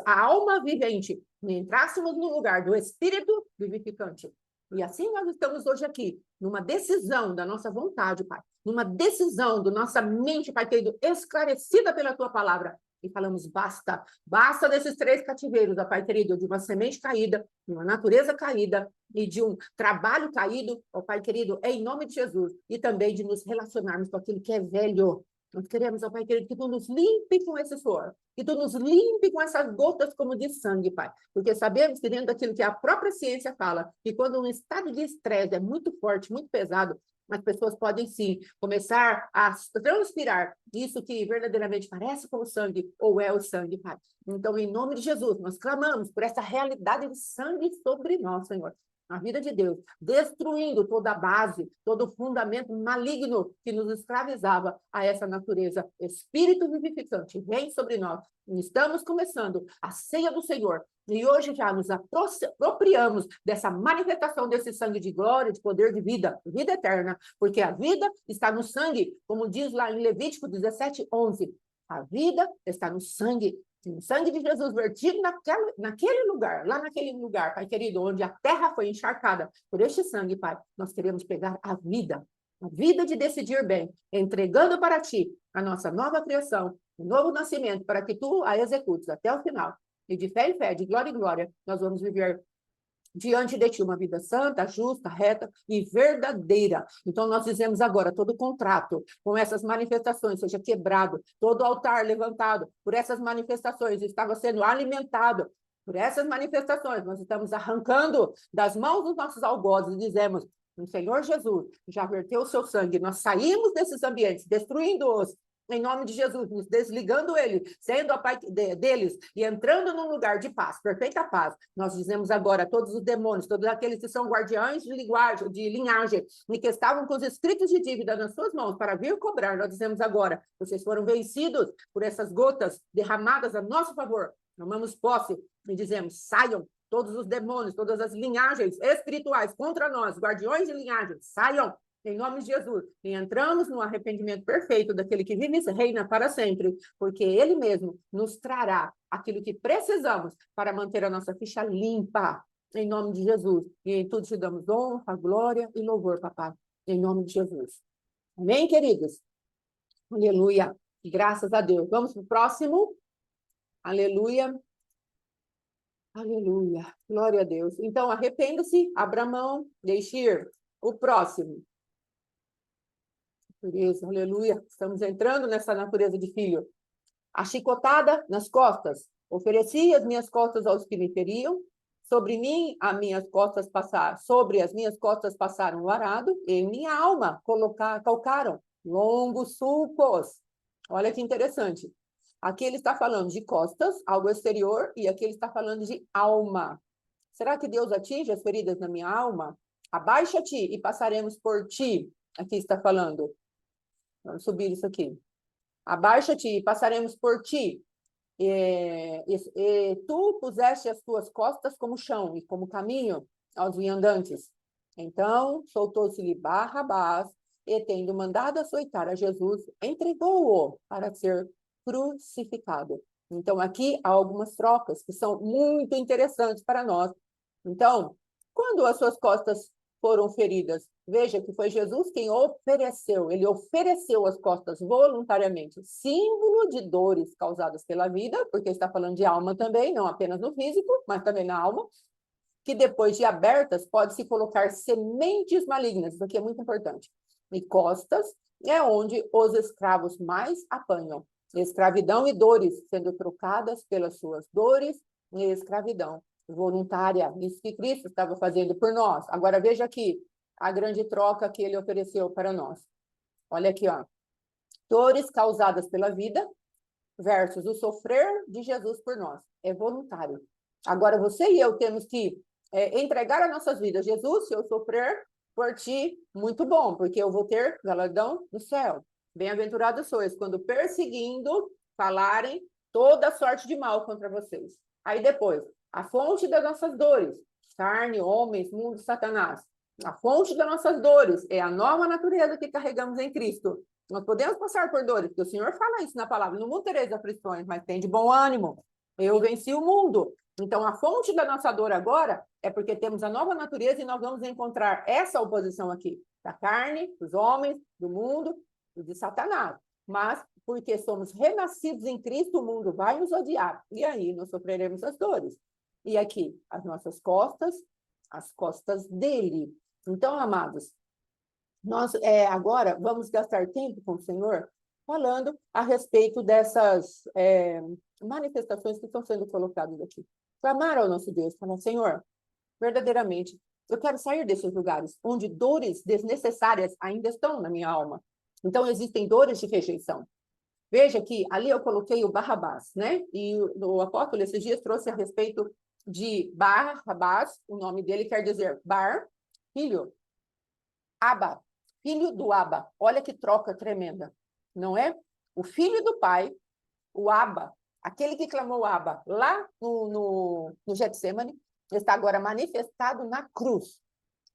a alma vivente, e entrássemos no lugar do Espírito vivificante. E assim nós estamos hoje aqui, numa decisão da nossa vontade, Pai, numa decisão da nossa mente, Pai querido, esclarecida pela tua palavra, e falamos, basta, basta desses 3 cativeiros, ó Pai querido, de uma semente caída, de uma natureza caída e de um trabalho caído, ó Pai querido, em nome de Jesus, e também de nos relacionarmos com aquilo que é velho. Nós queremos, ó Pai querido, que tu nos limpe com esse suor, que tu nos limpe com essas gotas como de sangue, Pai, porque sabemos que dentro daquilo que a própria ciência fala, que quando um estado de estresse é muito forte, muito pesado, as pessoas podem sim começar a transpirar isso que verdadeiramente parece com o sangue ou é o sangue, Pai. Então, em nome de Jesus, nós clamamos por essa realidade de sangue sobre nós, Senhor. A vida de Deus, destruindo toda a base, todo o fundamento maligno que nos escravizava a essa natureza. Espírito vivificante, vem sobre nós. Estamos começando a ceia do Senhor. E hoje já nos apropriamos dessa manifestação desse sangue de glória, de poder, de vida, vida eterna, porque a vida está no sangue, como diz lá em Levítico 17:11. A vida está no sangue de Jesus vertido naquele lugar, lá naquele lugar, Pai querido, onde a terra foi encharcada por este sangue, Pai. Nós queremos pegar a vida de decidir bem, entregando para ti a nossa nova criação, o novo nascimento, para que tu a executes até o final. E de fé em fé, de glória em glória, nós vamos viver diante de ti uma vida santa, justa, reta e verdadeira. Então, nós dizemos agora, todo contrato com essas manifestações seja quebrado, todo altar levantado por essas manifestações estava sendo alimentado por essas manifestações. Nós estamos arrancando das mãos dos nossos algozes e dizemos, o Senhor Jesus já verteu o seu sangue, nós saímos desses ambientes, destruindo-os, em nome de Jesus, nos desligando ele, sendo a pai deles e entrando num lugar de paz, perfeita paz. Nós dizemos agora a todos os demônios, todos aqueles que são guardiões de linhagem e que estavam com os escritos de dívida nas suas mãos para vir cobrar, nós dizemos agora, vocês foram vencidos por essas gotas derramadas a nosso favor. Tomamos posse e dizemos, saiam todos os demônios, todas as linhagens espirituais contra nós, guardiões de linhagem, saiam em nome de Jesus, e entramos no arrependimento perfeito daquele que vive e reina para sempre, porque ele mesmo nos trará aquilo que precisamos para manter a nossa ficha limpa, em nome de Jesus. E em tudo te damos honra, glória e louvor, papai, em nome de Jesus. Amém, queridos? Aleluia. Graças a Deus. Vamos para o próximo. Aleluia. Aleluia. Glória a Deus. Então, arrependa-se, abra mão, deixe ir. O próximo. Natureza, aleluia. Estamos entrando nessa natureza de filho. A chicotada nas costas. Ofereci as minhas costas aos que me feriam. Sobre mim, sobre as minhas costas passaram o arado, e em minha alma calcaram longos sulcos. Olha que interessante. Aqui ele está falando de costas, algo exterior, e aqui ele está falando de alma. Será que Deus atinge as feridas na minha alma? Abaixa-te e passaremos por ti. Aqui está falando. Vamos subir isso aqui. Abaixa-te e passaremos por ti. E tu puseste as tuas costas como chão e como caminho aos viandantes. Então, soltou-se-lhe Barrabás e, tendo mandado açoitar a Jesus, entregou-o para ser crucificado. Então, aqui há algumas trocas que são muito interessantes para nós. Então, quando as suas costas foram feridas, veja que foi Jesus quem ofereceu, ele ofereceu as costas voluntariamente, símbolo de dores causadas pela vida, porque está falando de alma também, não apenas no físico, mas também na alma, que depois de abertas pode-se colocar sementes malignas, isso aqui é muito importante. E costas é onde os escravos mais apanham. Escravidão e dores sendo trocadas pelas suas dores e escravidão voluntária, isso que Cristo estava fazendo por nós. Agora veja aqui a grande troca que ele ofereceu para nós. Olha aqui, ó. Dores causadas pela vida, versus o sofrer de Jesus por nós. É voluntário. Agora, você e eu temos que entregar as nossas vidas. Jesus, se eu sofrer por ti, muito bom, porque eu vou ter galardão no céu. Bem-aventurados sois quando perseguindo falarem toda sorte de mal contra vocês. Aí depois, a fonte das nossas dores, carne, homens, mundo, Satanás. A fonte das nossas dores é a nova natureza que carregamos em Cristo. Nós podemos passar por dores, porque o Senhor fala isso na palavra. No mundo tereis aflições, mas tem de bom ânimo. Eu venci o mundo. Então, a fonte da nossa dor agora é porque temos a nova natureza e nós vamos encontrar essa oposição aqui, da carne, dos homens, do mundo e de Satanás. Mas, porque somos renascidos em Cristo, o mundo vai nos odiar. E aí, nós sofreremos as dores. E aqui, as nossas costas, as costas dele. Então, amados, nós agora vamos gastar tempo com o Senhor falando a respeito dessas manifestações que estão sendo colocadas aqui. Clamar ao nosso Deus, falar, Senhor, verdadeiramente, eu quero sair desses lugares onde dores desnecessárias ainda estão na minha alma. Então, existem dores de rejeição. Veja que ali eu coloquei o Barrabás, né? E o apóstolo esses dias trouxe a respeito de Barrabás, o nome dele quer dizer Bar, filho, Abba, filho do Abba. Olha que troca tremenda, não é? O filho do pai, o Abba, aquele que clamou Abba lá no Getsemane, está agora manifestado na cruz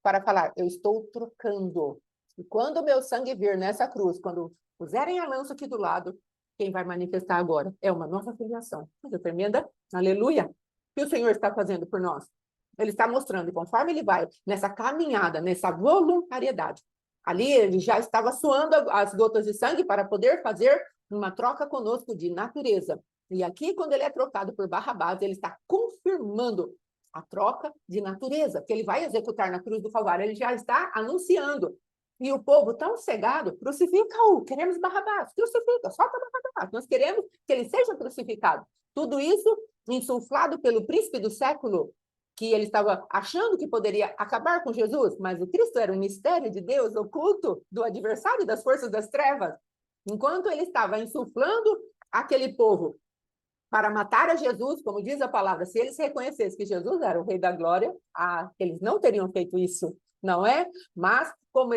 para falar, eu estou trocando. E quando o meu sangue vir nessa cruz, quando puserem a lança aqui do lado, quem vai manifestar agora é uma nova filiação. Coisa tremenda, aleluia. O que o Senhor está fazendo por nós? Ele está mostrando, e conforme ele vai nessa caminhada, nessa voluntariedade, ali ele já estava suando as gotas de sangue para poder fazer uma troca conosco de natureza. E aqui, quando ele é trocado por Barrabás, ele está confirmando a troca de natureza, que ele vai executar na cruz do Calvário. Ele já está anunciando. E o povo tão cegado, crucifica-o, queremos Barrabás, crucifica, solta Barrabás, nós queremos que ele seja crucificado. Tudo isso insuflado pelo príncipe do século, que ele estava achando que poderia acabar com Jesus, mas o Cristo era um mistério de Deus oculto do adversário das forças das trevas. Enquanto ele estava insuflando aquele povo para matar a Jesus, como diz a palavra, se eles reconhecessem que Jesus era o Rei da Glória, eles não teriam feito isso, não é? Mas, como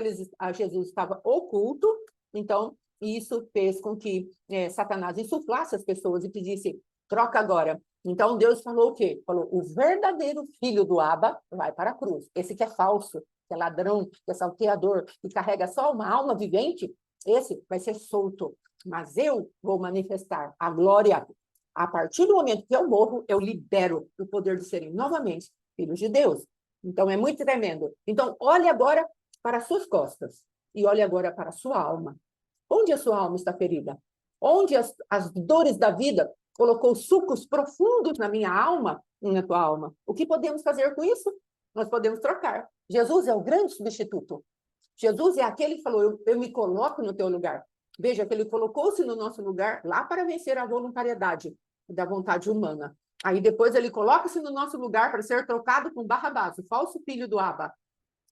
Jesus estava oculto, então isso fez com que Satanás insuflasse as pessoas e pedisse, troca agora. Então Deus falou o quê? Falou, o verdadeiro filho do Abba vai para a cruz. Esse que é falso, que é ladrão, que é salteador, que carrega só uma alma vivente, esse vai ser solto. Mas eu vou manifestar a glória. A partir do momento que eu morro, eu libero o poder de serem novamente filhos de Deus. Então, é muito tremendo. Então, olhe agora para as suas costas e olhe agora para a sua alma. Onde a sua alma está ferida? Onde as dores da vida colocou sucos profundos na minha alma e na tua alma? O que podemos fazer com isso? Nós podemos trocar. Jesus é o grande substituto. Jesus é aquele que falou, eu me coloco no teu lugar. Veja que ele colocou-se no nosso lugar lá para vencer a voluntariedade da vontade humana. Aí depois ele coloca-se no nosso lugar para ser trocado com Barrabás, o falso filho do Abba,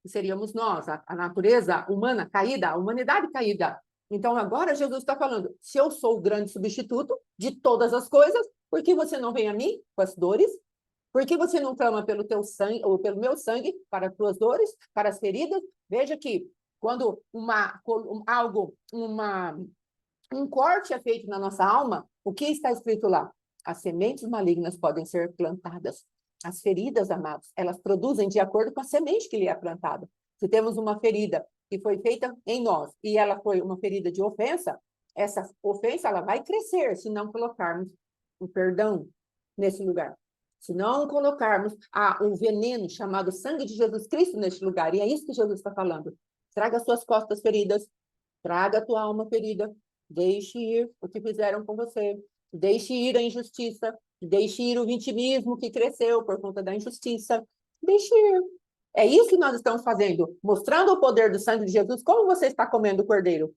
que seríamos nós, a natureza humana caída, a humanidade caída. Então agora Jesus está falando, se eu sou o grande substituto de todas as coisas, por que você não vem a mim com as dores? Por que você não clama pelo teu sangue, ou pelo meu sangue, para as tuas dores, para as feridas? Veja que quando um corte é feito na nossa alma, o que está escrito lá? As sementes malignas podem ser plantadas. As feridas, amados, elas produzem de acordo com a semente que lhe é plantada. Se temos uma ferida que foi feita em nós e ela foi uma ferida de ofensa, essa ofensa ela vai crescer se não colocarmos o perdão nesse lugar. Se não colocarmos o veneno chamado sangue de Jesus Cristo nesse lugar. E é isso que Jesus está falando. Traga as suas costas feridas, traga a tua alma ferida, deixe ir o que fizeram com você, deixe ir a injustiça, deixe ir o vitimismo que cresceu por conta da injustiça, deixe ir. É isso que nós estamos fazendo, mostrando o poder do sangue de Jesus. Como você está comendo o cordeiro?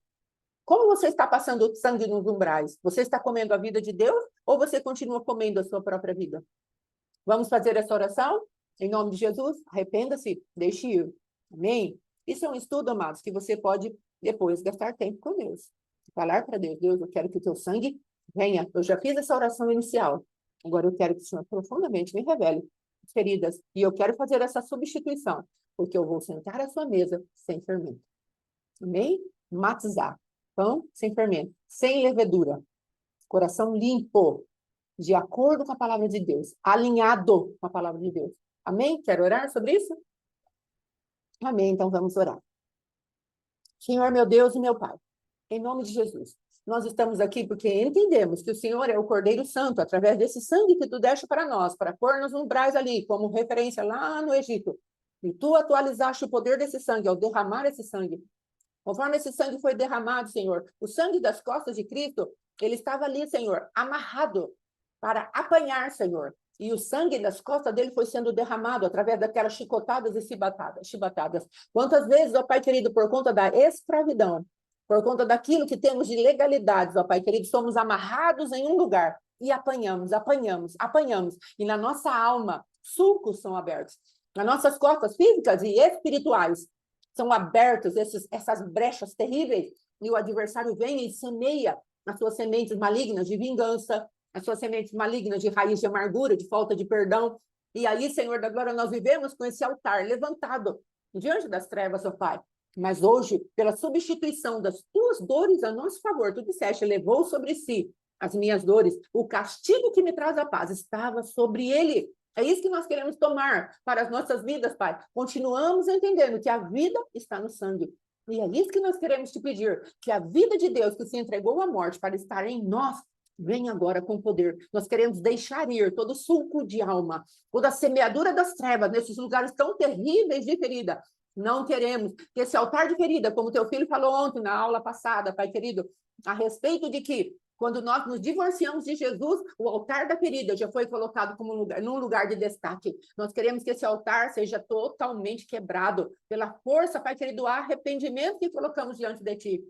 Como você está passando o sangue nos umbrais? Você está comendo a vida de Deus ou você continua comendo a sua própria vida? Vamos fazer essa oração? Em nome de Jesus, arrependa-se, deixe ir. Amém? Isso é um estudo, amados, que você pode depois gastar tempo com Deus. Falar para Deus, Deus, eu quero que o teu sangue Venha, eu já fiz essa oração inicial. Agora eu quero que o Senhor profundamente me revele as feridas. E eu quero fazer essa substituição, porque eu vou sentar à sua mesa sem fermento. Amém? Matizar. Pão sem fermento, sem levedura. Coração limpo, de acordo com a palavra de Deus, alinhado com a palavra de Deus. Amém? Quer orar sobre isso? Amém, então vamos orar. Senhor, meu Deus e meu Pai, em nome de Jesus, nós estamos aqui porque entendemos que o Senhor é o Cordeiro Santo, através desse sangue que tu deste para nós, para pôr nos umbrais ali, como referência lá no Egito. E tu atualizaste o poder desse sangue ao derramar esse sangue. Conforme esse sangue foi derramado, Senhor, o sangue das costas de Cristo, ele estava ali, Senhor, amarrado para apanhar, Senhor. E o sangue das costas dele foi sendo derramado através daquelas chicotadas e chibatadas. Quantas vezes, ó Pai querido, por conta da escravidão, por conta daquilo que temos de legalidades, ó Pai querido, somos amarrados em um lugar e apanhamos. E na nossa alma, sulcos são abertos. Nas nossas costas físicas e espirituais são abertos essas brechas terríveis e o adversário vem e semeia as suas sementes malignas de vingança, as suas sementes malignas de raiz de amargura, de falta de perdão. E aí, Senhor da glória, nós vivemos com esse altar levantado diante das trevas, ó Pai. Mas hoje, pela substituição das tuas dores a nosso favor, tu disseste, levou sobre si as minhas dores, o castigo que me traz a paz estava sobre ele. É isso que nós queremos tomar para as nossas vidas, Pai. Continuamos entendendo que a vida está no sangue. E é isso que nós queremos te pedir, que a vida de Deus que se entregou à morte para estar em nós, vem agora com poder. Nós queremos deixar ir todo sulco de alma, toda a semeadura das trevas, nesses lugares tão terríveis de ferida. Não queremos que esse altar de ferida, como teu filho falou ontem na aula passada, Pai querido, a respeito de que quando nós nos divorciamos de Jesus, o altar da ferida já foi colocado como num lugar de destaque. Nós queremos que esse altar seja totalmente quebrado pela força, Pai querido, do arrependimento que colocamos diante de Ti.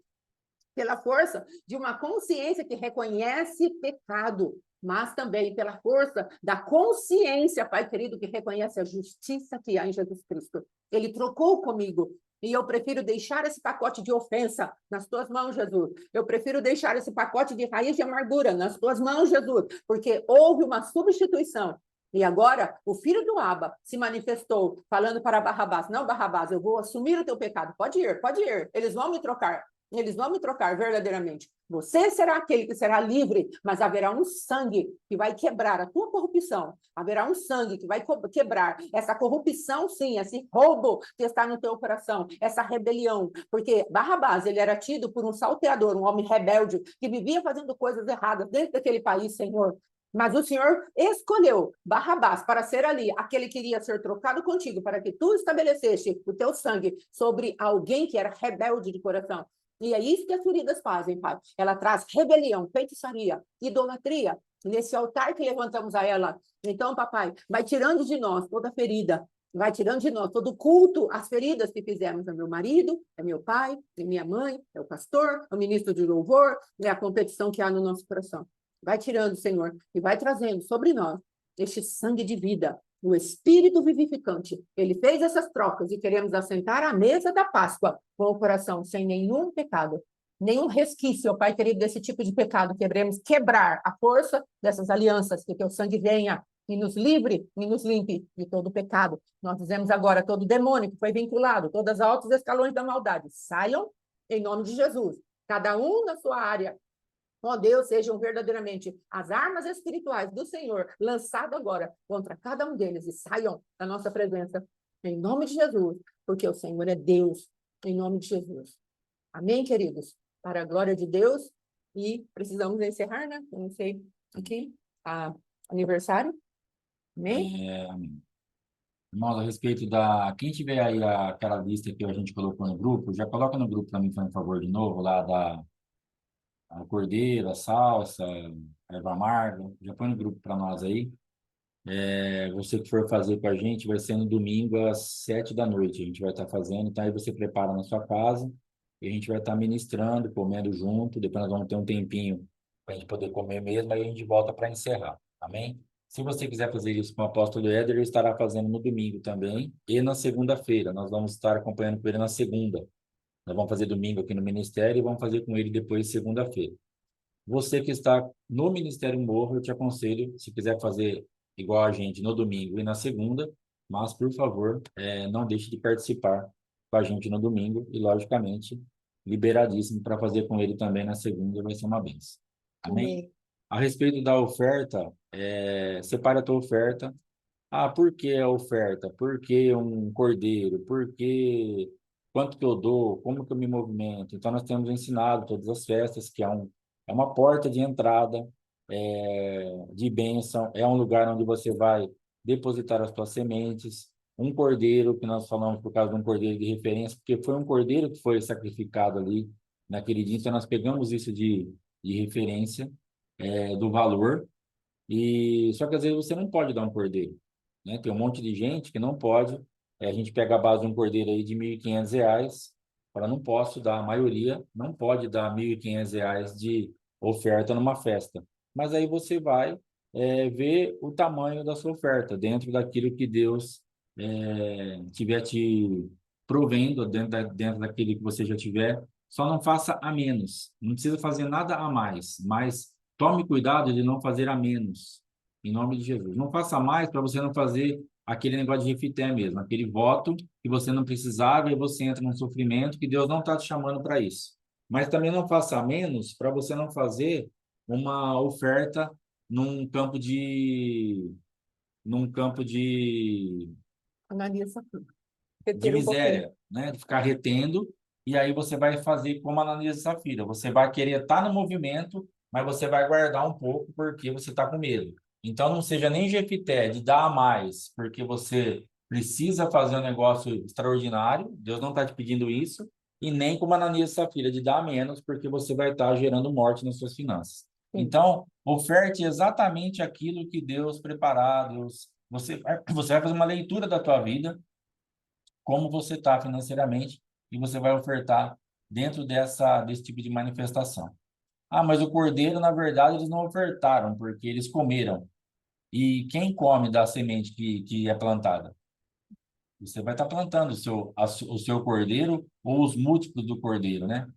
Pela força de uma consciência que reconhece pecado, mas também pela força da consciência, Pai querido, que reconhece a justiça que há em Jesus Cristo. Ele trocou comigo. E eu prefiro deixar esse pacote de ofensa nas tuas mãos, Jesus. Eu prefiro deixar esse pacote de raiz de amargura nas tuas mãos, Jesus, porque houve uma substituição. E agora, o filho do Abba se manifestou, falando para Barrabás, não, Barrabás, eu vou assumir o teu pecado. Pode ir, eles vão me trocar. Eles vão me trocar verdadeiramente. Você será aquele que será livre, mas haverá um sangue que vai quebrar a tua corrupção. Haverá um sangue que vai quebrar essa corrupção, sim, esse roubo que está no teu coração, essa rebelião. Porque Barrabás, ele era tido por um salteador, um homem rebelde, que vivia fazendo coisas erradas dentro daquele país, Senhor. Mas o Senhor escolheu Barrabás para ser ali aquele que iria ser trocado contigo, para que tu estabelecesse o teu sangue sobre alguém que era rebelde de coração. E é isso que as feridas fazem, Pai. Ela traz rebelião, feitiçaria, idolatria, nesse altar que levantamos a ela. Então, papai, vai tirando de nós toda ferida, vai tirando de nós todo culto, as feridas que fizemos. É meu marido, é meu pai, é minha mãe, é o pastor, é o ministro de louvor, é a competição que há no nosso coração. Vai tirando, Senhor, e vai trazendo sobre nós este sangue de vida, o Espírito vivificante. Ele fez essas trocas e queremos assentar à mesa da Páscoa com o coração sem nenhum pecado, nenhum resquício, Pai querido, desse tipo de pecado. Queremos quebrar a força dessas alianças, que teu sangue venha e nos livre e nos limpe de todo pecado. Nós dizemos agora, todo demônio que foi vinculado, todos os altos escalões da maldade, saiam em nome de Jesus. Cada um na sua área. Ó Deus, sejam verdadeiramente as armas espirituais do Senhor lançadas agora contra cada um deles e saiam da nossa presença, em nome de Jesus, porque o Senhor é Deus, em nome de Jesus. Amém, queridos? Para a glória de Deus, e precisamos encerrar, né? Eu não sei, aqui, aniversário. Amém? Irmãos, a respeito quem tiver aí aquela lista que a gente colocou no grupo, já coloca no grupo para mim, por favor, de novo, lá a cordeiro, a salsa, a erva amarga, já põe no grupo para nós aí. Você que for fazer com a gente, vai ser no domingo às 7 da noite, a gente vai estar fazendo, então aí você prepara na sua casa, e a gente vai estar ministrando, comendo junto, depois nós vamos ter um tempinho para a gente poder comer mesmo, aí a gente volta para encerrar, amém? Se você quiser fazer isso com o apóstolo Éder, ele estará fazendo no domingo também, e na segunda-feira, nós vamos estar acompanhando com ele na segunda. Nós vamos fazer domingo aqui no ministério e vamos fazer com ele depois segunda-feira. Você que está no Ministério Morro, eu te aconselho, se quiser fazer igual a gente no domingo e na segunda, mas, por favor, não deixe de participar com a gente no domingo e, logicamente, liberadíssimo para fazer com ele também na segunda, vai ser uma benção. Amém? Amém. A respeito da oferta, separe a tua oferta. Ah, por que a oferta? Por que um cordeiro? Por que quanto que eu dou? Como que eu me movimento? Então, nós temos ensinado todas as festas, que é uma porta de entrada, de bênção, é um lugar onde você vai depositar as suas sementes. Um cordeiro, que nós falamos por causa de um cordeiro de referência, porque foi um cordeiro que foi sacrificado ali naquele dia, então nós pegamos isso de referência, do valor. E só que às vezes você não pode dar um cordeiro, né? Tem um monte de gente que não pode. A gente pega a base de um cordeiro aí de R$ 1.500, fala, não posso dar. A maioria não pode dar R$ 1.500 de oferta numa festa. Mas aí você vai ver o tamanho da sua oferta dentro daquilo que Deus tiver te provendo, dentro daquilo que você já tiver. Só não faça a menos. Não precisa fazer nada a mais, mas tome cuidado de não fazer a menos, em nome de Jesus. Não faça mais para você não fazer aquele negócio de refité mesmo, aquele voto que você não precisava e você entra num sofrimento que Deus não está te chamando para isso. Mas também não faça menos para você não fazer uma oferta num campo de num campo Analisa tudo. de Retira um pouquinho. miséria, né? De ficar retendo, e aí você vai fazer como a Ananias e Safira. Você vai querer estar no movimento, mas você vai guardar um pouco porque você está com medo. Então, não seja nem Jefité de dar a mais, porque você precisa fazer um negócio extraordinário, Deus não está te pedindo isso, e nem como a Ananias e Safira de dar a menos, porque você vai estar gerando morte nas suas finanças. Sim. Então, oferte exatamente aquilo que Deus preparar, Deus, você vai fazer uma leitura da tua vida, como você está financeiramente, e você vai ofertar dentro desse tipo de manifestação. Ah, mas o cordeiro, na verdade, eles não ofertaram, porque eles comeram. E quem come da semente que é plantada? Você vai estar plantando o seu cordeiro ou os múltiplos do cordeiro, né?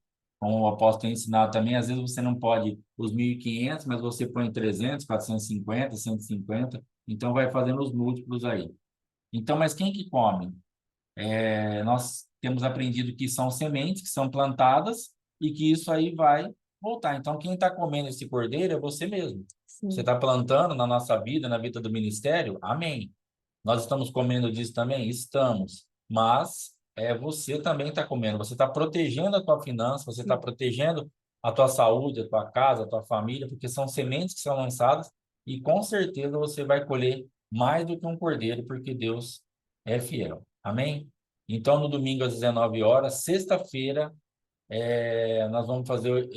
Como o apóstolo tem ensinado também, às vezes você não pode os 1.500, mas você põe 300, 450, 150, então vai fazendo os múltiplos aí. Então, mas quem que come? Nós temos aprendido que são sementes que são plantadas e que isso aí vai voltar. Então, quem está comendo esse cordeiro é você mesmo. Você Sim. está plantando na nossa vida, na vida do ministério? Amém. Nós estamos comendo disso também? Estamos. Mas você também está comendo. Você está protegendo a tua finança, você está protegendo a tua saúde, a tua casa, a tua família, porque são sementes que são lançadas e com certeza você vai colher mais do que um cordeiro, porque Deus é fiel. Amém? Então, no domingo às 19 horas, sexta-feira, nós vamos fazer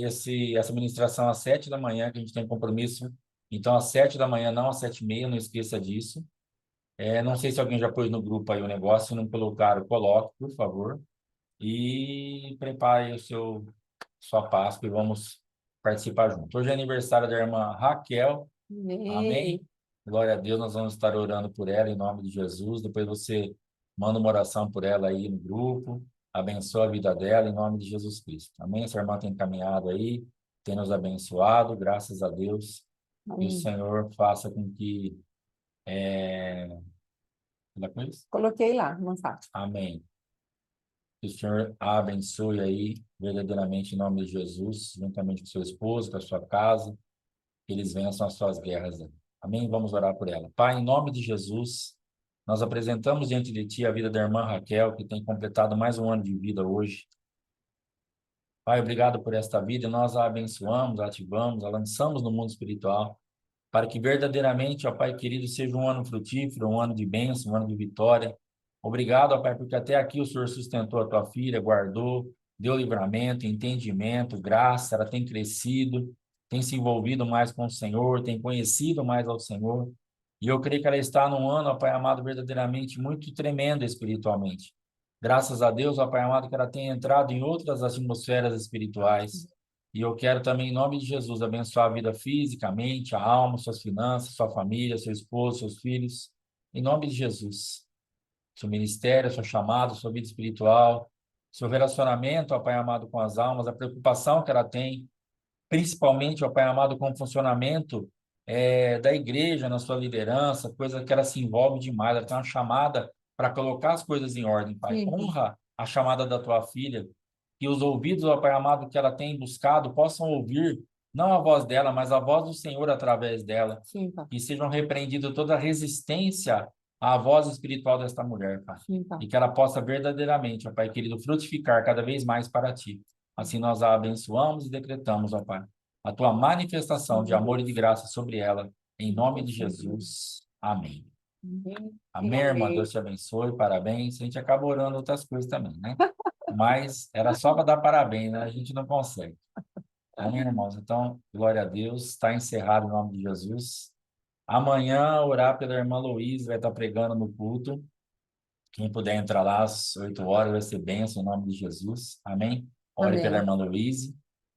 essa ministração às 7 da manhã, que a gente tem compromisso. Então, às 7 da manhã, não às 7h30, não esqueça disso. Não sei se alguém já pôs no grupo aí o negócio, se não colocaram, coloque, por favor. E prepare sua Páscoa e vamos participar junto. Hoje é aniversário da irmã Raquel. Amém? Amém. Glória a Deus, nós vamos estar orando por ela em nome de Jesus. Depois você manda uma oração por ela aí no grupo, abençoa a vida dela em nome de Jesus Cristo. Amém? Essa irmã tem caminhado aí, tem nos abençoado, graças a Deus. Que o Amém. Senhor faça com que. Ela coisa? Coloquei lá, não faz. Amém. Que o Senhor a abençoe aí, verdadeiramente em nome de Jesus, juntamente com seu esposo, com a sua casa, que eles vençam as suas guerras. Amém? Vamos orar por ela. Pai, em nome de Jesus, nós apresentamos diante de Ti a vida da irmã Raquel, que tem completado mais um ano de vida hoje. Pai, obrigado por esta vida. Nós a abençoamos, a ativamos, a lançamos no mundo espiritual, para que verdadeiramente, ó Pai querido, seja um ano frutífero, um ano de bênção, um ano de vitória. Obrigado, ó Pai, porque até aqui o Senhor sustentou a tua filha, guardou, deu livramento, entendimento, graça, ela tem crescido, tem se envolvido mais com o Senhor, tem conhecido mais ao Senhor. E eu creio que ela está num ano, ó Pai amado, verdadeiramente muito tremendo espiritualmente. Graças a Deus, ó Pai amado, que ela tenha entrado em outras atmosferas espirituais. E eu quero também, em nome de Jesus, abençoar a vida fisicamente, a alma, suas finanças, sua família, seu esposo, seus filhos. Em nome de Jesus. Seu ministério, seu chamado, sua vida espiritual, seu relacionamento, ó Pai amado, com as almas, a preocupação que ela tem principalmente, ó Pai amado, com o funcionamento da igreja na sua liderança, coisa que ela se envolve demais, ela tem uma chamada para colocar as coisas em ordem, Pai. Sim, Pai. Honra a chamada da tua filha, que os ouvidos, ó Pai amado, que ela tem buscado, possam ouvir não a voz dela, mas a voz do Senhor através dela, Sim, Pai. que sejam repreendidas toda a resistência à voz espiritual desta mulher, Pai. Sim, Pai. E que ela possa verdadeiramente, ó Pai querido, frutificar cada vez mais para Ti. Assim nós a abençoamos e decretamos, ó Pai, a Tua manifestação de amor e de graça sobre ela, em nome de Jesus. Amém. Amém. Amém, irmã? Deus te abençoe, parabéns. A gente acaba orando outras coisas também, né? Mas era só para dar parabéns, né? A gente não consegue. Amém, irmãos? Então, glória a Deus. Está encerrado em nome de Jesus. Amanhã, orar pela irmã Luiz, vai estar pregando no culto. Quem puder entrar lá às 8 horas vai ser bênção em nome de Jesus. Amém? Ore pela Amém. irmã Luiz.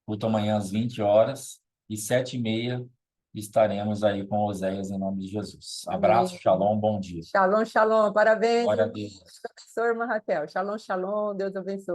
Culto amanhã às 20 horas e 7h30 estaremos aí com Oséias em nome de Jesus. Abraço, Amém. shalom, bom dia. Shalom, shalom. Parabéns, Glória a irmão. Deus. Deus abençoe, irmã Raquel. Shalom, shalom. Deus abençoe.